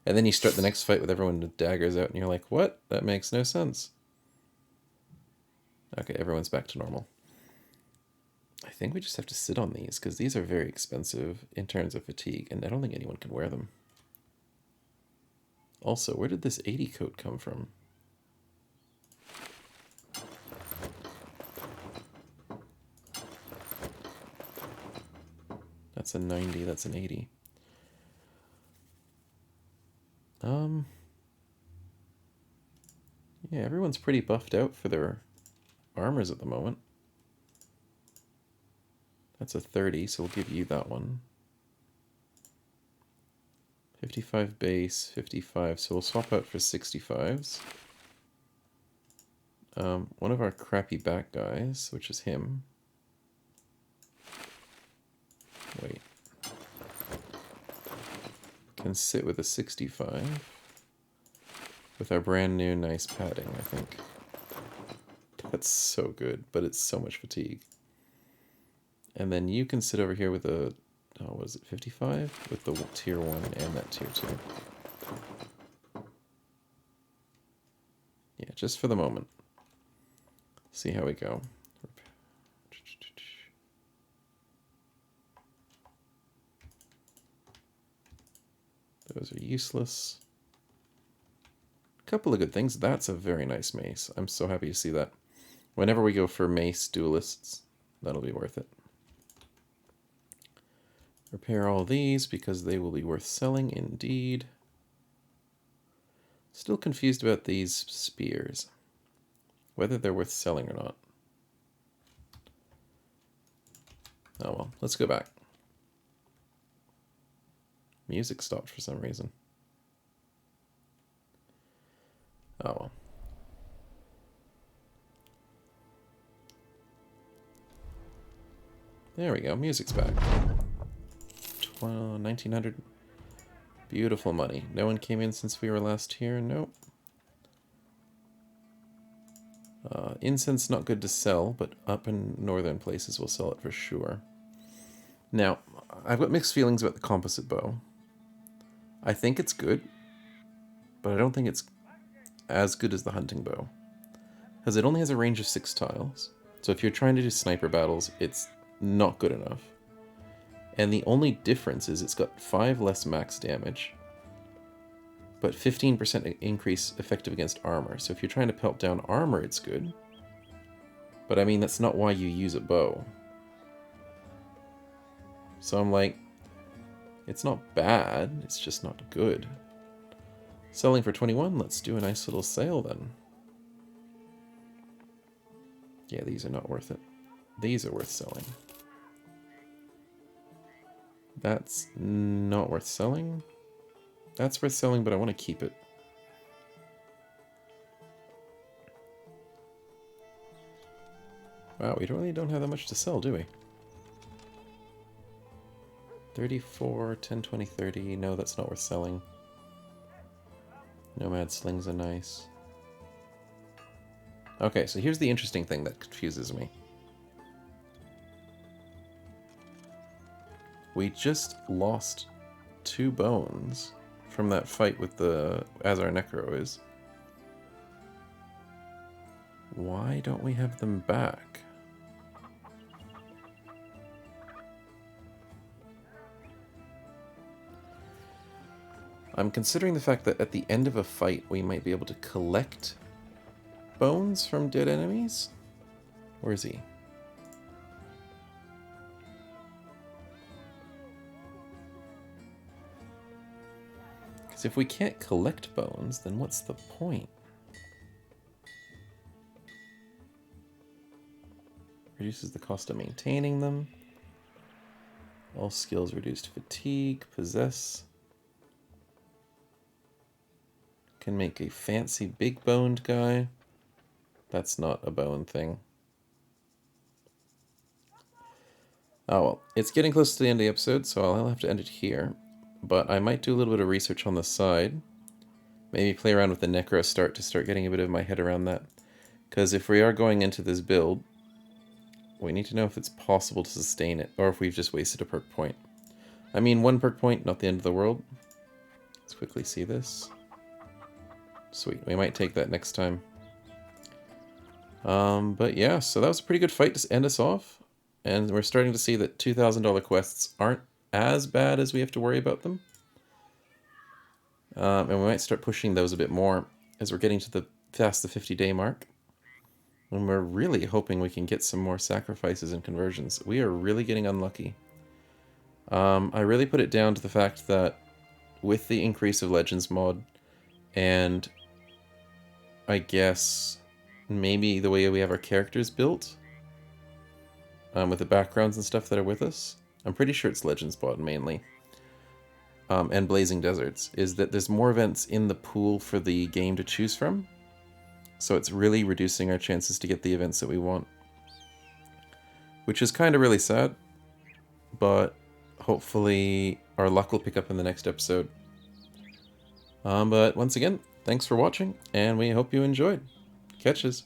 And then you start the next fight with everyone with daggers out, and you're like, what? That makes no sense. Okay, everyone's back to normal. I think we just have to sit on these, because these are very expensive in terms of fatigue, and I don't think anyone can wear them. Also, where did this 80 coat come from? That's a 90, that's an 80. Yeah, everyone's pretty buffed out for their armors at the moment. That's a 30, so we'll give you that one. 55 base, 55, so we'll swap out for 65s. One of our crappy back guys, which is him. Wait. Can sit with a 65. With our brand new nice padding, I think. That's so good, but it's so much fatigue. And then you can sit over here with a, oh, what is it, 55? With the tier 1 and that tier 2. Yeah, just for the moment. See how we go. Those are useless. Couple of good things. That's a very nice mace. I'm so happy to see that. Whenever we go for mace duelists, that'll be worth it. Repair all these because they will be worth selling indeed. Still confused about these spears. Whether they're worth selling or not. Oh well, let's go back. Music stopped for some reason. Oh well. There we go, music's back. 1900. Beautiful money. No one came in since we were last here? Nope. Incense not good to sell, but up in northern places we'll sell it for sure. Now, I've got mixed feelings about the composite bow. I think it's good, but I don't think it's as good as the hunting bow. Because it only has a range of 6 tiles. So if you're trying to do sniper battles, it's not good enough. And the only difference is it's got 5 less max damage, but 15% increase effective against armor. So if you're trying to pelt down armor, it's good. But I mean, that's not why you use a bow. So I'm like, it's not bad, it's just not good. Selling for 21, let's do a nice little sale then. Yeah, these are not worth it. These are worth selling. That's not worth selling. That's worth selling, but I want to keep it. Wow, we really don't have that much to sell, do we? 34, 10, 20, 30. No, that's not worth selling. Nomad slings are nice. Okay, so here's the interesting thing that confuses me. We just lost 2 bones from that fight with the as our Necro is. Why don't we have them back? I'm considering the fact that at the end of a fight we might be able to collect bones from dead enemies. Where is he? Because if we can't collect bones, then what's the point? Reduces the cost of maintaining them. All skills reduced fatigue. Possess. Can make a fancy big boned guy. That's not a bone thing. Oh well, it's getting close to the end of the episode, so I'll have to end it here. But I might do a little bit of research on the side. Maybe play around with the Necro to start getting a bit of my head around that. Because if we are going into this build, we need to know if it's possible to sustain it, or if we've just wasted a perk point. I mean, 1 perk point, not the end of the world. Let's quickly see this. Sweet, we might take that next time. But yeah, so that was a pretty good fight to end us off. And we're starting to see that $2,000 quests aren't as bad as we have to worry about them. And we might start pushing those a bit more as we're getting to the past the 50-day mark. And we're really hoping we can get some more sacrifices and conversions. We are really getting unlucky. I really put it down to the fact that with the increase of Legends mod, and I guess maybe the way we have our characters built, with the backgrounds and stuff that are with us, I'm pretty sure it's Legends mod mainly, and Blazing Deserts, is that there's more events in the pool for the game to choose from. So it's really reducing our chances to get the events that we want. Which is kind of really sad. But hopefully our luck will pick up in the next episode. But once again, thanks for watching, and we hope you enjoyed. Catches.